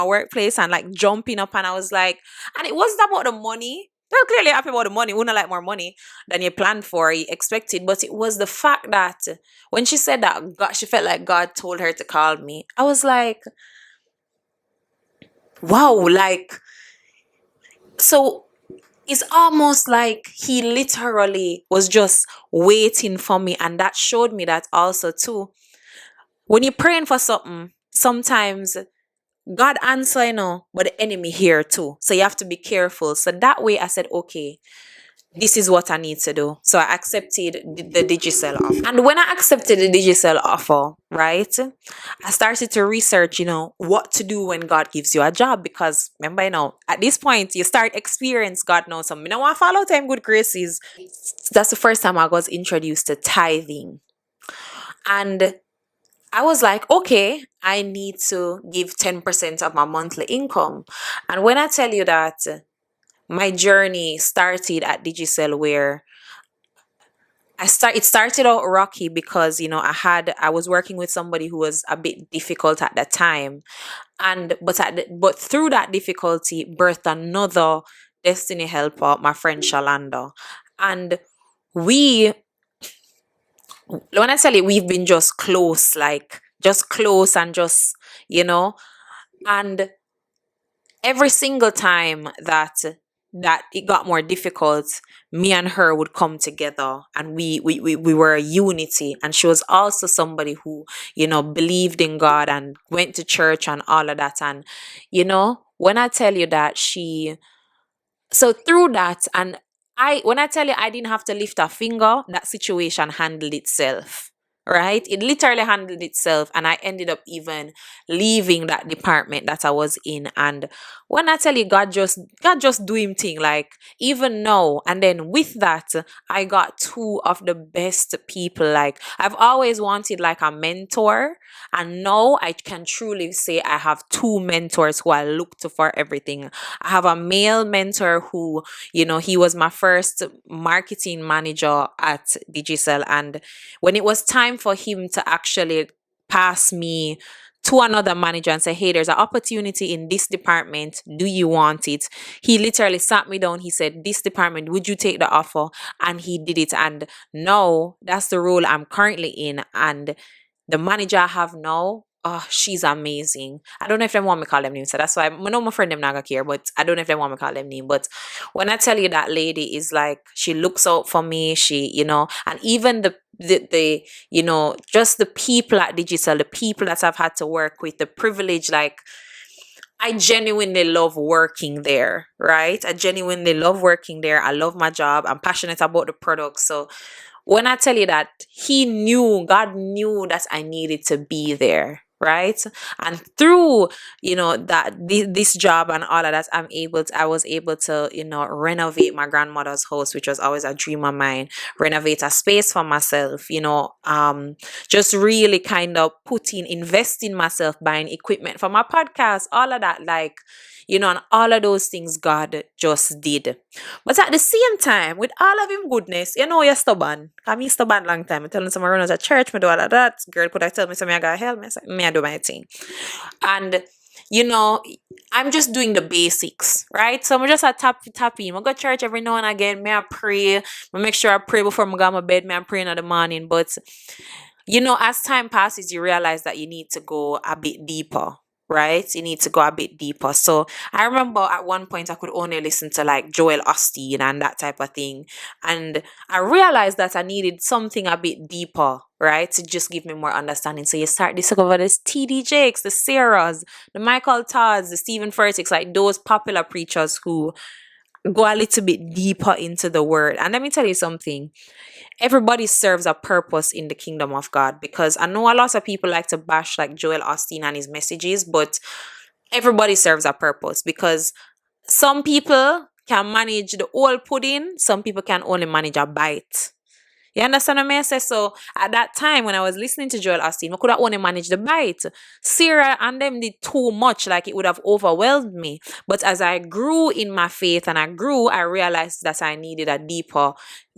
workplace and like jumping up. And I was like, and it wasn't about the money. They were clearly happy about the money. Wouldn't like more money than you planned for, you expected. But it was the fact that when she said that God, she felt like God told her to call me. I was like, wow, like, so it's almost like he literally was just waiting for me. And that showed me that also too. When you're praying for something, sometimes God answer, but the enemy here too. So you have to be careful. So that way I said, okay, this is what I need to do. So I accepted the Digicel offer. And when I accepted the Digicel offer, right, I started to research, what to do when God gives you a job. Because remember, at this point, you start experience God knows something. I want to follow time good graces. That's the first time I was introduced to tithing. And I was like, okay, I need to give 10% of my monthly income. And when I tell you that my journey started at Digicel, where it started out rocky because I was working with somebody who was a bit difficult at that time, but through that difficulty birthed another destiny helper, my friend Shalanda. And we when I tell you, we've been just close, like just close, and just and every single time that it got more difficult, me and her would come together, and we were a unity. And she was also somebody who believed in God and went to church and all of that. And when I tell you that so through that, and when I tell you I didn't have to lift a finger, that situation handled itself. Right? It literally handled itself. And I ended up even leaving that department that I was in. And when I tell you, God just do him thing, like even now. And then with that, I got two of the best people. Like, I've always wanted like a mentor. And now I can truly say I have two mentors who I look to for everything. I have a male mentor who, he was my first marketing manager at Digicel. And when it was time for him to actually pass me to another manager and say, hey, there's an opportunity in this department. Do you want it? He literally sat me down. He said, this department, would you take the offer? And he did it. And now that's the role I'm currently in. And the manager I have now, oh, she's amazing. I don't know if they want me to call them names. So that's why I know my friend them not gonna care, but I don't know if they want me to call them name. But when I tell you, that lady is like, she looks out for me. She, and even the just the people at Digicel, the people that I've had to work with, the privilege, like, I genuinely love working there, right? I genuinely love working there. I love my job. I'm passionate about the product. So when I tell you that God knew that I needed to be there, right? And through, this job and all of that, I was able to, renovate my grandmother's house, which was always a dream of mine, renovate a space for myself, just really kind of invest in myself, buying equipment for my podcast, all of that, like, and all of those things God just did. But at the same time, with all of him goodness, you're stubborn. I'm stubborn long time. I'm telling someone run to church, me do all of that. Girl could I tell me something I gotta help me? I do my thing. And I'm just doing the basics, right? So I'm just a tapping. I go to church every now and again. May I pray. I make sure I pray before I go to my bed. May I pray in the morning. But as time passes, you realize that you need to go a bit deeper, right? You need to go a bit deeper. So I remember at one point I could only listen to like Joel Osteen and that type of thing. And I realized that I needed something a bit deeper, right? To just give me more understanding. So you start discovering this TD Jakes, the Sarahs, the Michael Todds, the Stephen Furticks, like those popular preachers who go a little bit deeper into the word. And let me tell you something. Everybody serves a purpose in the kingdom of God, because I know a lot of people like to bash like Joel Osteen and his messages, but everybody serves a purpose, because some people can manage the whole pudding, some people can only manage a bite. You understand what I say? So at that time when I was listening to Joel Osteen, I could have only managed the bite. Sarah and them did too much, like it would have overwhelmed me. But as I grew in my faith and I realized that I needed a deeper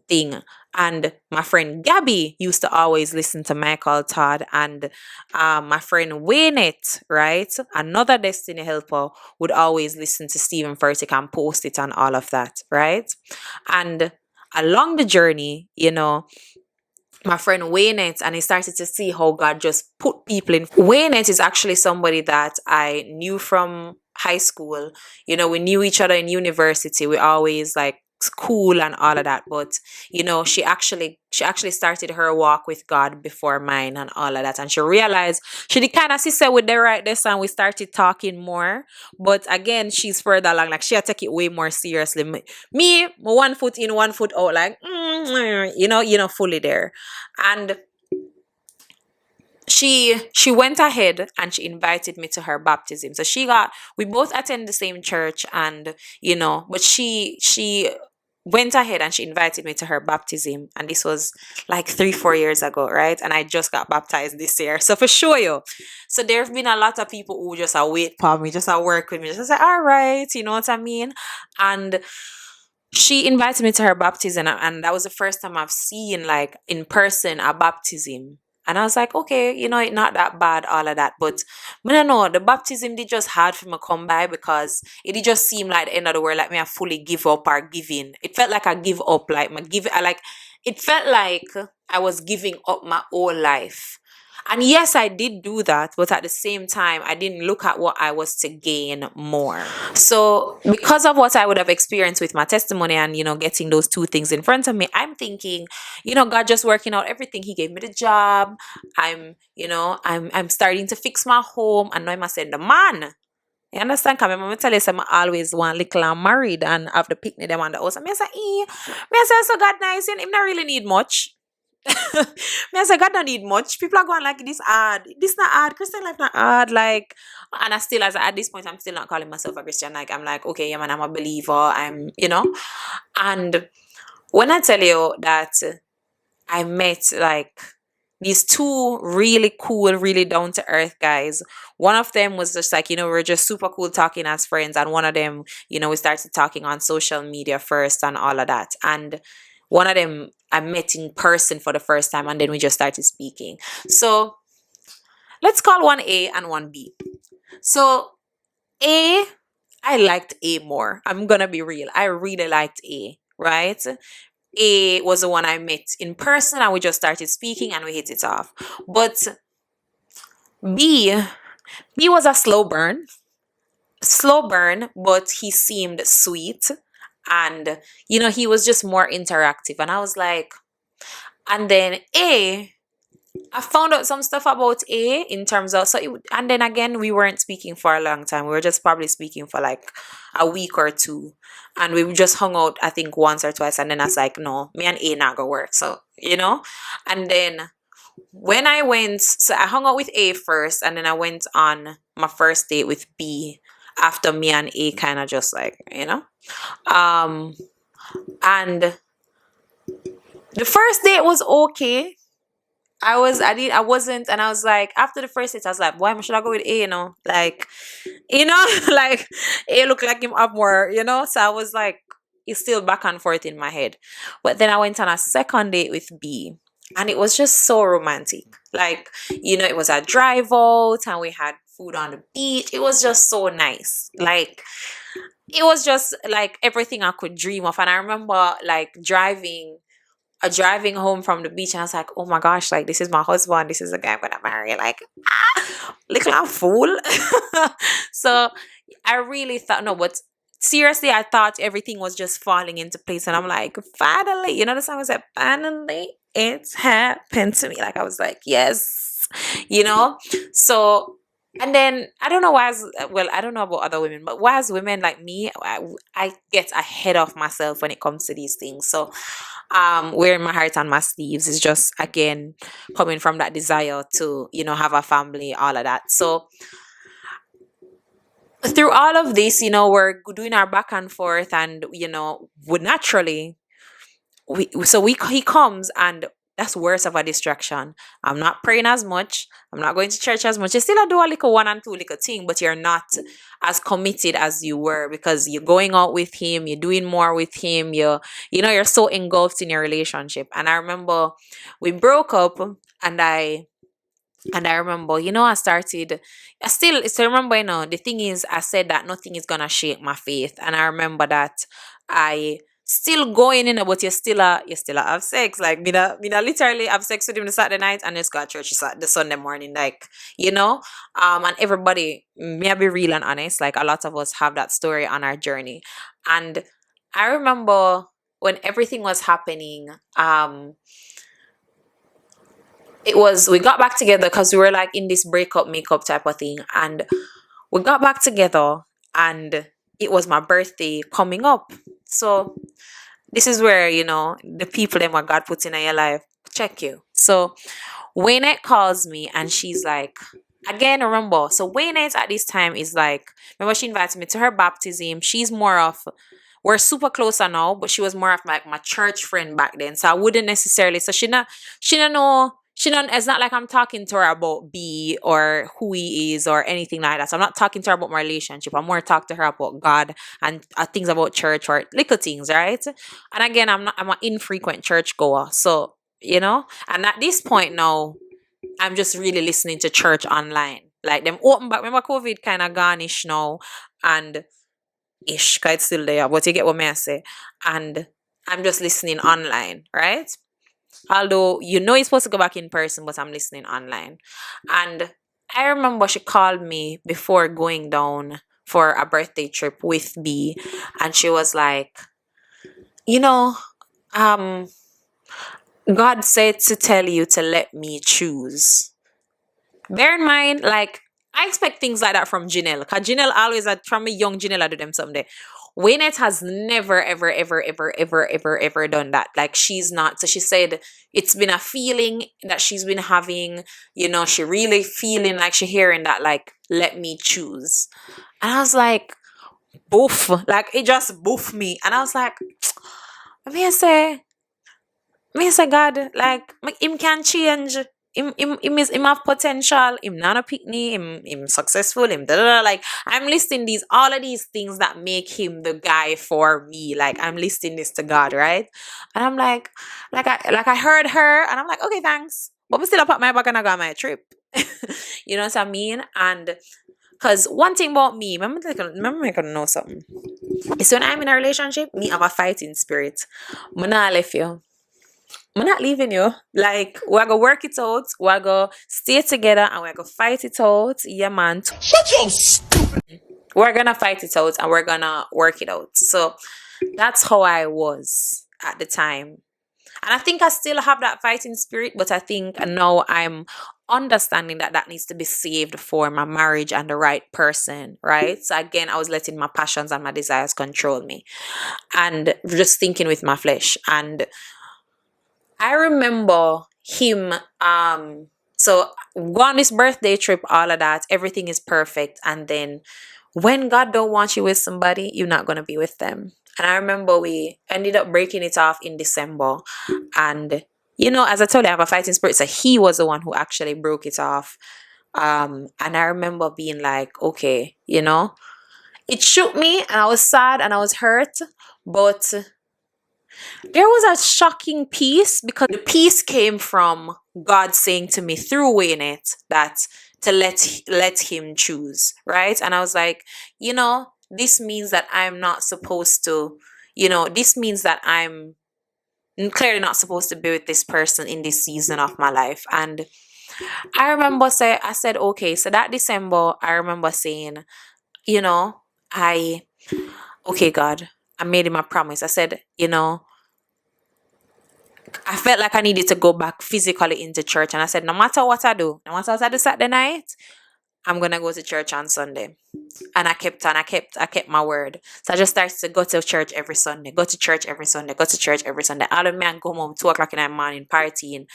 thing. And my friend Gabby used to always listen to Michael Todd, and my friend Waynette, right, another Destiny helper, would always listen to Stephen Furtick and post it and all of that, right? And along the journey, my friend Waynette, and I started to see how God just put people in. Waynette is actually somebody that I knew from high school. We knew each other in university. We always like school and all of that. But she actually started her walk with God before mine and all of that. And she realized she did kind of see with the right this, and we started talking more. But again, she's further along. Like, she take it way more seriously. Me, 1 foot in, 1 foot out, like fully there. And she went ahead and she invited me to her baptism. So we both attend the same church, and but she went ahead and she invited me to her baptism, and this was like 3-4 years ago, right? And I just got baptized this year, so for sure, so there have been a lot of people who just wait for me, just work with me, just say, all right, you know what I mean? And she invited me to her baptism, and that was the first time I've seen, like, in person, a baptism. And I was like, okay, it's not that bad, all of that. But I don't know, the baptism did just hard for me to come by, because it did just seem like the end of the world, like me I fully give up or give in. It felt like I give up, like it felt like I was giving up my whole life. And yes, I did do that, but at the same time, I didn't look at what I was to gain more. So, because of what I would have experienced with my testimony and, getting those two things in front of me, I'm thinking, God just working out everything. He gave me the job. I'm starting to fix my home. And now I'm saying, the man. You understand? Because I tell you, I always want little and married and have the picnic them on the house. And I say, so God nice. Him not really need much. Me I say, God don't need much. People are going like, this hard. This not hard. Christian life not hard. Like, and I still, at this point, I'm still not calling myself a Christian. Like, I'm like, okay, yeah, man, I'm a believer. And when I tell you that I met like these two really cool, really down to earth guys. One of them was just like, we're just super cool talking as friends. And one of them, we started talking on social media first and all of that. And one of them I met in person for the first time, and then we just started speaking. So let's call one A and one B. So A, I liked A more. I'm gonna be real. I really liked A, right? A was the one I met in person, and we just started speaking and we hit it off. But B was a slow burn, but he seemed sweet, and he was just more interactive. And I was like, and then I found out some stuff about A in terms of, and then again, we weren't speaking for a long time. We were just probably speaking for like a week or two. And we just hung out, I think, once or twice. And then I was like, no, me and A not gonna work. So, and then when I went, so I hung out with A first, and then I went on my first date with B after me and A kind of just like, and the first date was okay. I wasn't, and I was like, after the first date, I was like, why should I go with A, like, like, A look like him up more, so I was like, it's still back and forth in my head. But then I went on a second date with B, and it was just so romantic. Like, it was a drive out, and we had food on the beach. It was just so nice. Like, it was just like everything I could dream of. And I remember like driving home from the beach, and I was like, oh my gosh, like, this is my husband, this is the guy I'm gonna marry. Like, little I'm fool. So I really thought, no, but seriously, I thought everything was just falling into place, and I'm like, finally, the song was like, finally it's happened to me. Like, I was like, yes, so. And then I don't know why, I don't know about other women, but why as women like me, I get ahead of myself when it comes to these things. So wearing my heart on my sleeves is just, again, coming from that desire to, have a family, all of that. So through all of this, we're doing our back and forth, and, we naturally, he comes, and That's worse of a distraction. I'm not praying as much. I'm not going to church as much. You still do a little one and two little thing, but you're not as committed as you were because you're going out with him, you're doing more with him, you're so engulfed in your relationship. And I remember we broke up, and I remember, I still remember, the thing is, I said that nothing is gonna shake my faith. And I remember that I still going in, but you still have sex. Like, me da literally have sex with him the Saturday night and just go to church the Sunday morning. Like, and everybody, may I be real and honest, like a lot of us have that story on our journey. And I remember when everything was happening, we got back together because we were like in this breakup makeup type of thing, and we got back together, and it was my birthday coming up. So this is where, the people that God puts in your life check you. So Waynette calls me and she's like, again, remember, so Waynette at this time is like, remember, she invited me to her baptism. She's more of, we're super closer now, but she was more of like my church friend back then. So I wouldn't necessarily, so it's not like I'm talking to her about B or who he is or anything like that. So I'm not talking to her about my relationship. I'm more talking to her about God and things about church or little things, right? And again, I'm an infrequent church goer. So, and at this point now, I'm just really listening to church online. Like them open back. Remember, COVID kind of garnish now, and ish, 'cause it's still there, but you get what me I say. And I'm just listening online, right? Although you're supposed to go back in person, but I'm listening online. And I remember she called me before going down for a birthday trip with B, and she was like, you know, um, God said to tell you to let me choose. Bear in mind, like, I expect things like that from Janelle. Because Janelle always, from a young Janelle, I do them someday. Waynette has never, ever, ever, ever, ever, ever, ever done that. Like, she's not. So she said it's been a feeling that she's been having, she really feeling like she hearing that, like, let me choose. And I was like, boof. Like, it just boof me. And I was like, me say God, like, him can change. Him have potential. Him not a pickney. Him successful. Him da da da. Like, I'm listing all of these things that make him the guy for me. Like, I'm listing this to God, right? And I'm like I heard her, and I'm like, okay, thanks. But we still up at my back and I got my trip. You know what I mean? And because one thing about me, remember I can know something. It's when I'm in a relationship, me have a fighting spirit. I'm not left you. I'm not leaving you. Like, we're gonna work it out, we're gonna stay together, and we're gonna fight it out. Yeah, man. Shut your stupid. We're gonna fight it out and we're gonna work it out. So that's how I was at the time. And I think I still have that fighting spirit, but I think now I'm understanding that needs to be saved for my marriage and the right person, right? So again, I was letting my passions and my desires control me and just thinking with my flesh. And I remember him, so go on this birthday trip, all of that, everything is perfect. And then when God don't want you with somebody, you're not going to be with them. And I remember we ended up breaking it off in December. And, as I told you, I have a fighting spirit. So he was the one who actually broke it off. And I remember being like, okay, it shook me and I was sad and I was hurt. But there was a shocking peace, because the peace came from God saying to me through Waynette that to let him choose, right? And I was like, this means that I'm not supposed to, this means that I'm clearly not supposed to be with this person in this season of my life. And I remember I said, okay, so that December, I remember saying, okay, God, I made him a promise. I said, I felt like I needed to go back physically into church. And I said, no matter what I do, Saturday night, I'm going to go to church on Sunday. And I kept my word. So I just started to go to church every Sunday, All of me and go home 2 o'clock in the morning partying.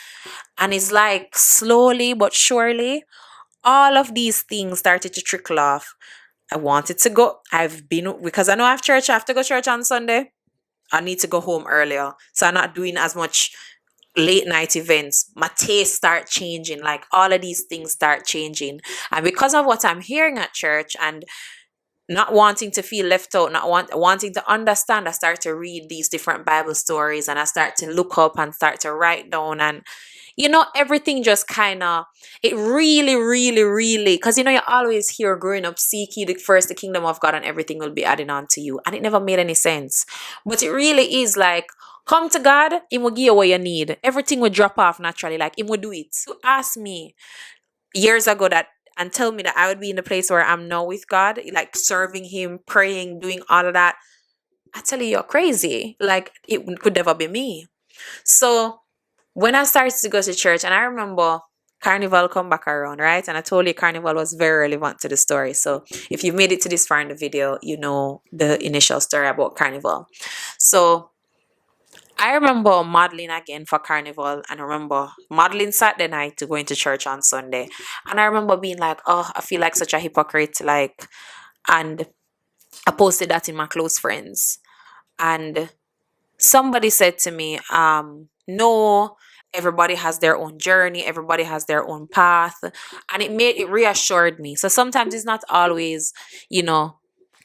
And it's like slowly but surely, all of these things started to trickle off. I wanted to go. Because I know I have church, I have to go to church on Sunday. I need to go home earlier. So I'm not doing as much late night events, my taste start changing, like all of these things start changing. And because of what I'm hearing at church and not wanting to feel left out, not wanting to understand, I start to read these different Bible stories, and I start to look up and start to write down, and everything just kind of, it really, really, really, because you always hear growing up, seek ye first the kingdom of God and everything will be added on to you. And it never made any sense. But it really is like, come to God, He will give you what you need. Everything will drop off naturally. Like, He will do it. You asked me years ago that, and tell me that I would be in the place where I'm now with God, like serving Him, praying, doing all of that. I tell you, you're crazy. Like, it could never be me. So when I started to go to church, and I remember Carnival come back around, right? And I told you Carnival was very relevant to the story. So if you've made it to this far in the video, you know the initial story about Carnival. So I remember modeling again for Carnival, and I remember modeling Saturday night to going to church on Sunday. And I remember being like, oh, I feel like such a hypocrite. Like, and I posted that in my close friends. And somebody said to me, no, everybody has their own journey, everybody has their own path. And it reassured me. So sometimes it's not always,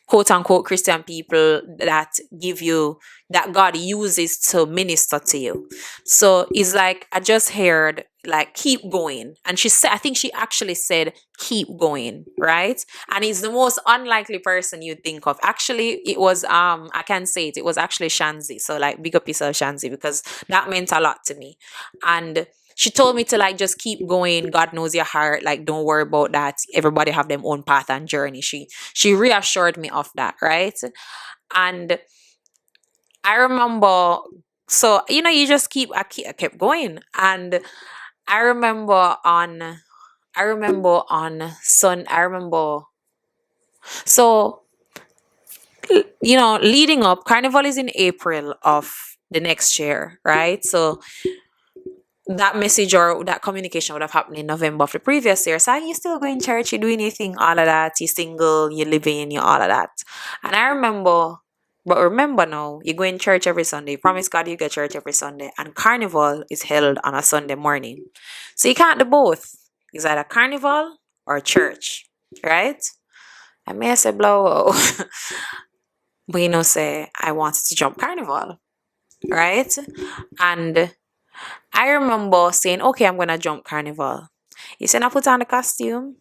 quote unquote Christian people that give you, that God uses to minister to you. So it's like, I just heard like, keep going. And she said, I think she actually said, keep going, right? And he's the most unlikely person you think of. Actually, it was, I can say it was actually Shanzi. So like, big up yourself, Shanzi, because that meant a lot to me. And she told me to like just keep going. God knows your heart. Like, don't worry about that. Everybody have their own path and journey. She reassured me of that, right? And I remember, so you just I kept going. And I remember on so leading up, Carnival is in April of the next year, right? So that message or that communication would have happened in November of the previous year. So you still going to church, you doing anything, all of that, you're single, you're living, you all of that. And I remember now, you go in church every Sunday. You promise God you go to church every Sunday. And Carnival is held on a Sunday morning. So you can't do both. It's either Carnival or church, right? I may say blow. But say I wanted to jump Carnival, right? And I remember saying, okay, I'm going to jump Carnival. You said I put on the costume.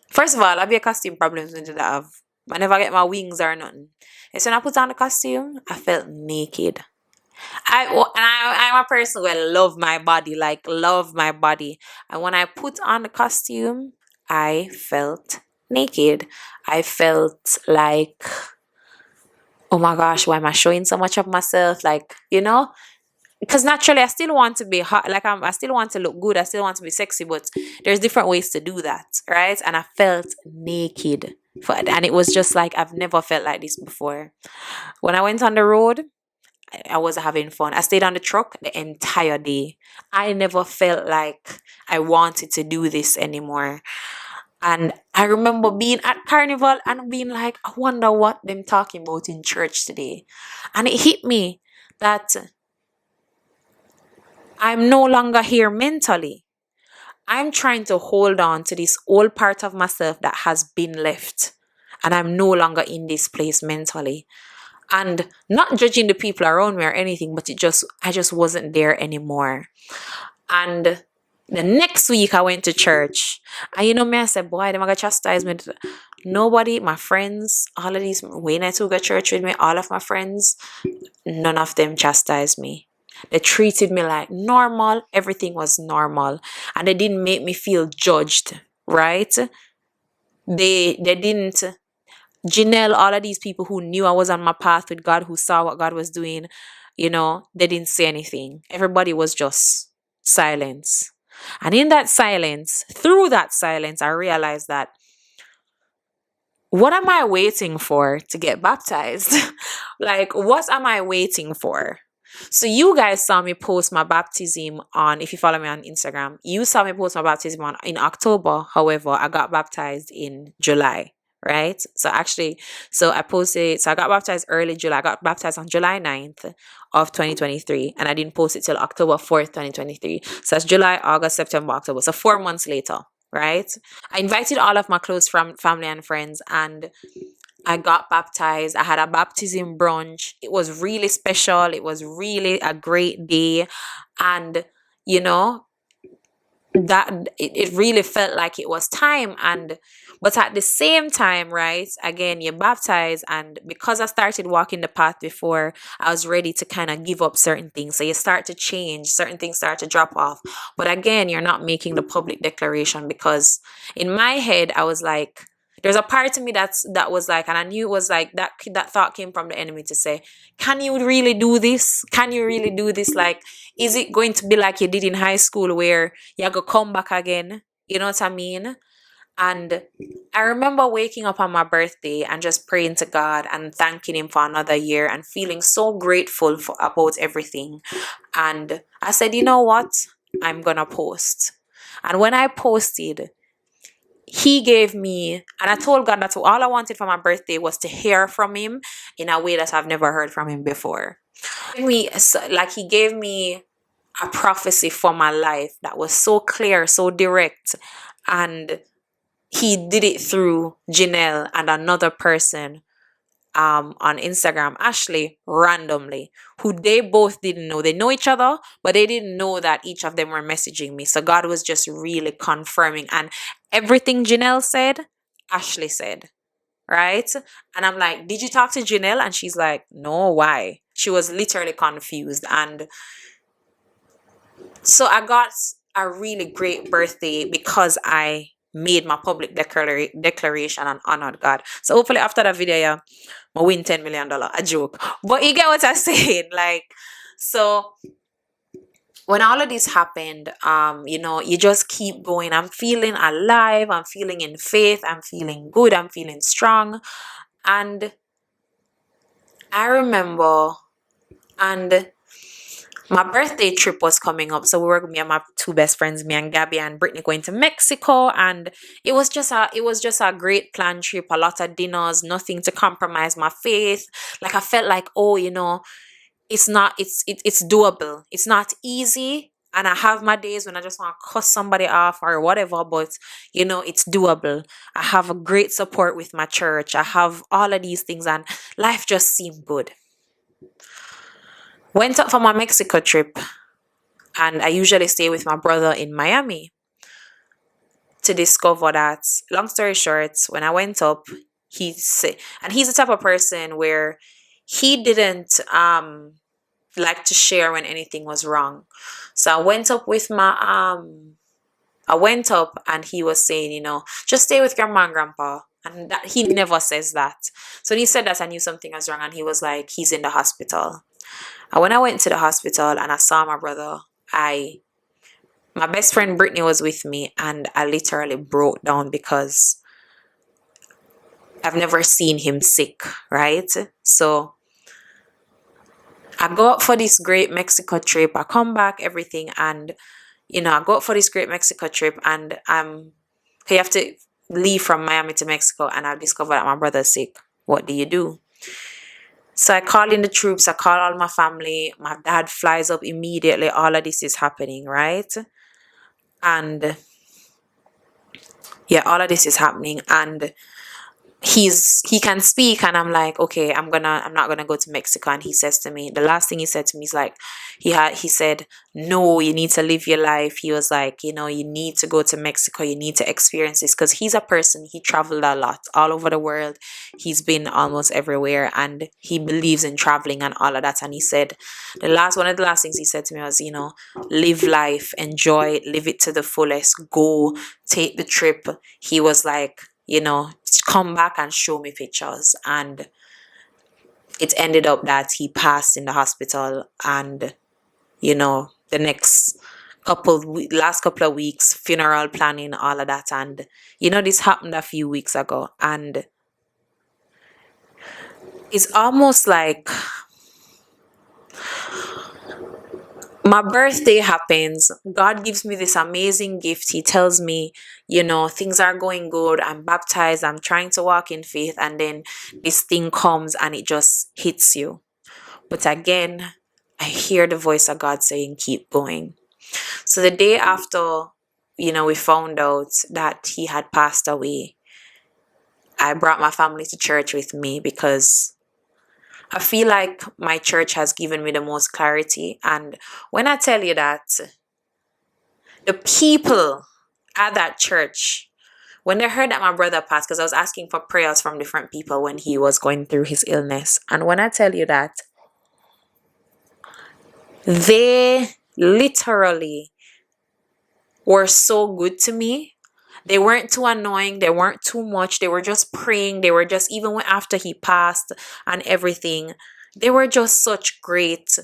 First of all, I have a costume problems when I have. I never get my wings or nothing. You said I put on the costume, I felt naked. I'm a person who love my body, like love my body. And when I put on the costume, I felt naked. I felt like, oh my gosh, why am I showing so much of myself? Like, because naturally I still want to be hot, like I still want to look good, I still want to be sexy, but there's different ways to do that, right? And I felt naked, and it was just like I've never felt like this before. When I went on the road, I was having fun. I stayed on the truck the entire day. I never felt like I wanted to do this anymore. And I remember being at Carnival and being like, I wonder what them talking about in church today. And it hit me that I'm no longer here mentally. I'm trying to hold on to this old part of myself that has been left. And I'm no longer in this place mentally. And not judging the people around me or anything, but I just wasn't there anymore. And the next week I went to church. And me, I said, boy, they're going to chastise me. Nobody, my friends, all of these, when I took a church with me, all of my friends, none of them chastised me. They treated me like normal. Everything was normal. And they didn't make me feel judged, right? They didn't. Janelle, all of these people who knew I was on my path with God, who saw what God was doing, they didn't say anything. Everybody was just silence. And in that silence, through that silence, I realized that, what am I waiting for to get baptized? Like, what am I waiting for? So you guys saw me post my baptism on, if you follow me on Instagram, you saw me post my baptism in October. However, I got baptized in July, right? So I posted, so I got baptized early July. I got baptized on July 9th of 2023, and I didn't post it till October 4th, 2023. So that's July, August, September, October. So 4 months later, right? I invited all of my close family and friends, and I got baptized. I had a baptism brunch. It was really special. It was really a great day. And, you know, that it really felt like it was time. And but at the same time, right, again, you're baptized, and because I started walking the path before, I was ready to kind of give up certain things. So you start to change, certain things start to drop off. But again, you're not making the public declaration, because in my head I was like, there's a part of me that was like, and I knew it was like that thought came from the enemy to say, can you really do this? Can you really do this? Like, is it going to be like you did in high school where you go come back again? You know what I mean? And I remember waking up on my birthday and just praying to God and thanking Him for another year and feeling so grateful about everything. And I said, you know what? I'm gonna post. And when I posted, He gave me, and I told God that all I wanted for my birthday was to hear from Him in a way that I've never heard from Him before. He gave me a prophecy for my life that was so clear, so direct, and He did it through Janelle and another person on Instagram, Ashley, randomly, who they both didn't know. They know each other, but they didn't know that each of them were messaging me. So God was just really confirming. And everything Janelle said, Ashley said, right? And I'm like, did you talk to Janelle? And she's like, no, why? She was literally confused. And so I got a really great birthday because I made my public declaration and honored God. So hopefully after that video, yeah, I win $10 million. A joke. But you get what I'm saying? Like, so when all of this happened, you just keep going. I'm feeling alive. I'm feeling in faith. I'm feeling good. I'm feeling strong. And I remember, and my birthday trip was coming up. So we were, me and my two best friends, me and Gabby and Brittany, going to Mexico. And it was just a great planned trip, a lot of dinners, nothing to compromise my faith. Like, I felt like, oh, it's doable. It's not easy. And I have my days when I just want to cuss somebody off or whatever, but it's doable. I have a great support with my church. I have all of these things, and life just seemed good. Went up for my Mexico trip, and I usually stay with my brother in Miami, to discover that, long story short, when I went up, and he's the type of person where he didn't like to share when anything was wrong. So I went up, and he was saying, just stay with grandma and grandpa. And that he never says that. So when he said that, I knew something was wrong, and he was like, he's in the hospital. And when I went to the hospital and I saw my brother, my best friend Brittany was with me, and I literally broke down because I've never seen him sick, right? So I go up for this great Mexico trip. I come back, everything, and I go up for this great Mexico trip, and you have to leave from Miami to Mexico, and I discover that my brother's sick. What do you do? So I call in the troops. I call all my family. My dad flies up immediately. All of this is happening, right? And yeah, all of this is happening, and he can speak, and I'm like, okay, I'm not gonna go to Mexico. And he says to me, the last thing he said to me is like, he said, no, you need to live your life. He was like, you need to go to Mexico, you need to experience this, because he's a person, he traveled a lot all over the world. He's been almost everywhere, and he believes in traveling and all of that. And he said, one of the last things he said to me was, live life, enjoy it, live it to the fullest, go take the trip. He was like, come back and show me pictures. And it ended up that he passed in the hospital. And the last couple of weeks, funeral planning, all of that. And this happened a few weeks ago, and it's almost like my birthday happens. God gives me this amazing gift. He tells me, things are going good. I'm baptized. I'm trying to walk in faith. And then this thing comes and it just hits you. But again, I hear the voice of God saying, keep going. So the day after, we found out that he had passed away, I brought my family to church with me because I feel like my church has given me the most clarity. And when I tell you that, the people at that church, when they heard that my brother passed, because I was asking for prayers from different people when he was going through his illness. And when I tell you that, they literally were so good to me. They weren't too annoying. They weren't too much. They were just praying. They were just, even when after he passed and everything, they were just such great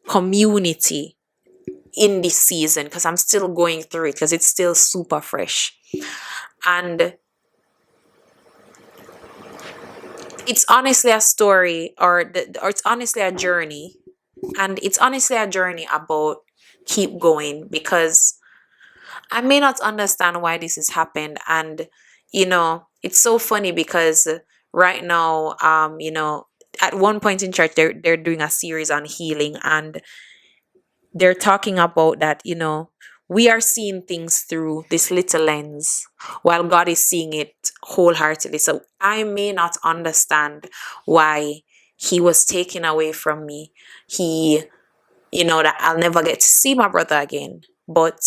community in this season, because I'm still going through it, because it's still super fresh. And it's honestly a story, or it's honestly a journey. And it's honestly a journey about keep going, because I may not understand why this has happened. And, it's so funny because right now, at one point in church, they're doing a series on healing, and they're talking about that, we are seeing things through this little lens while God is seeing it wholeheartedly. So I may not understand why he was taken away from me. That I'll never get to see my brother again. But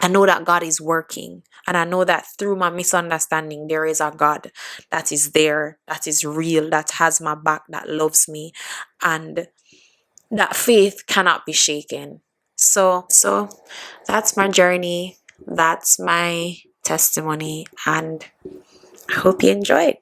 I know that God is working. And I know that through my misunderstanding, there is a God that is there, that is real, that has my back, that loves me. And that faith cannot be shaken. So that's my journey. That's my testimony. And I hope you enjoyed.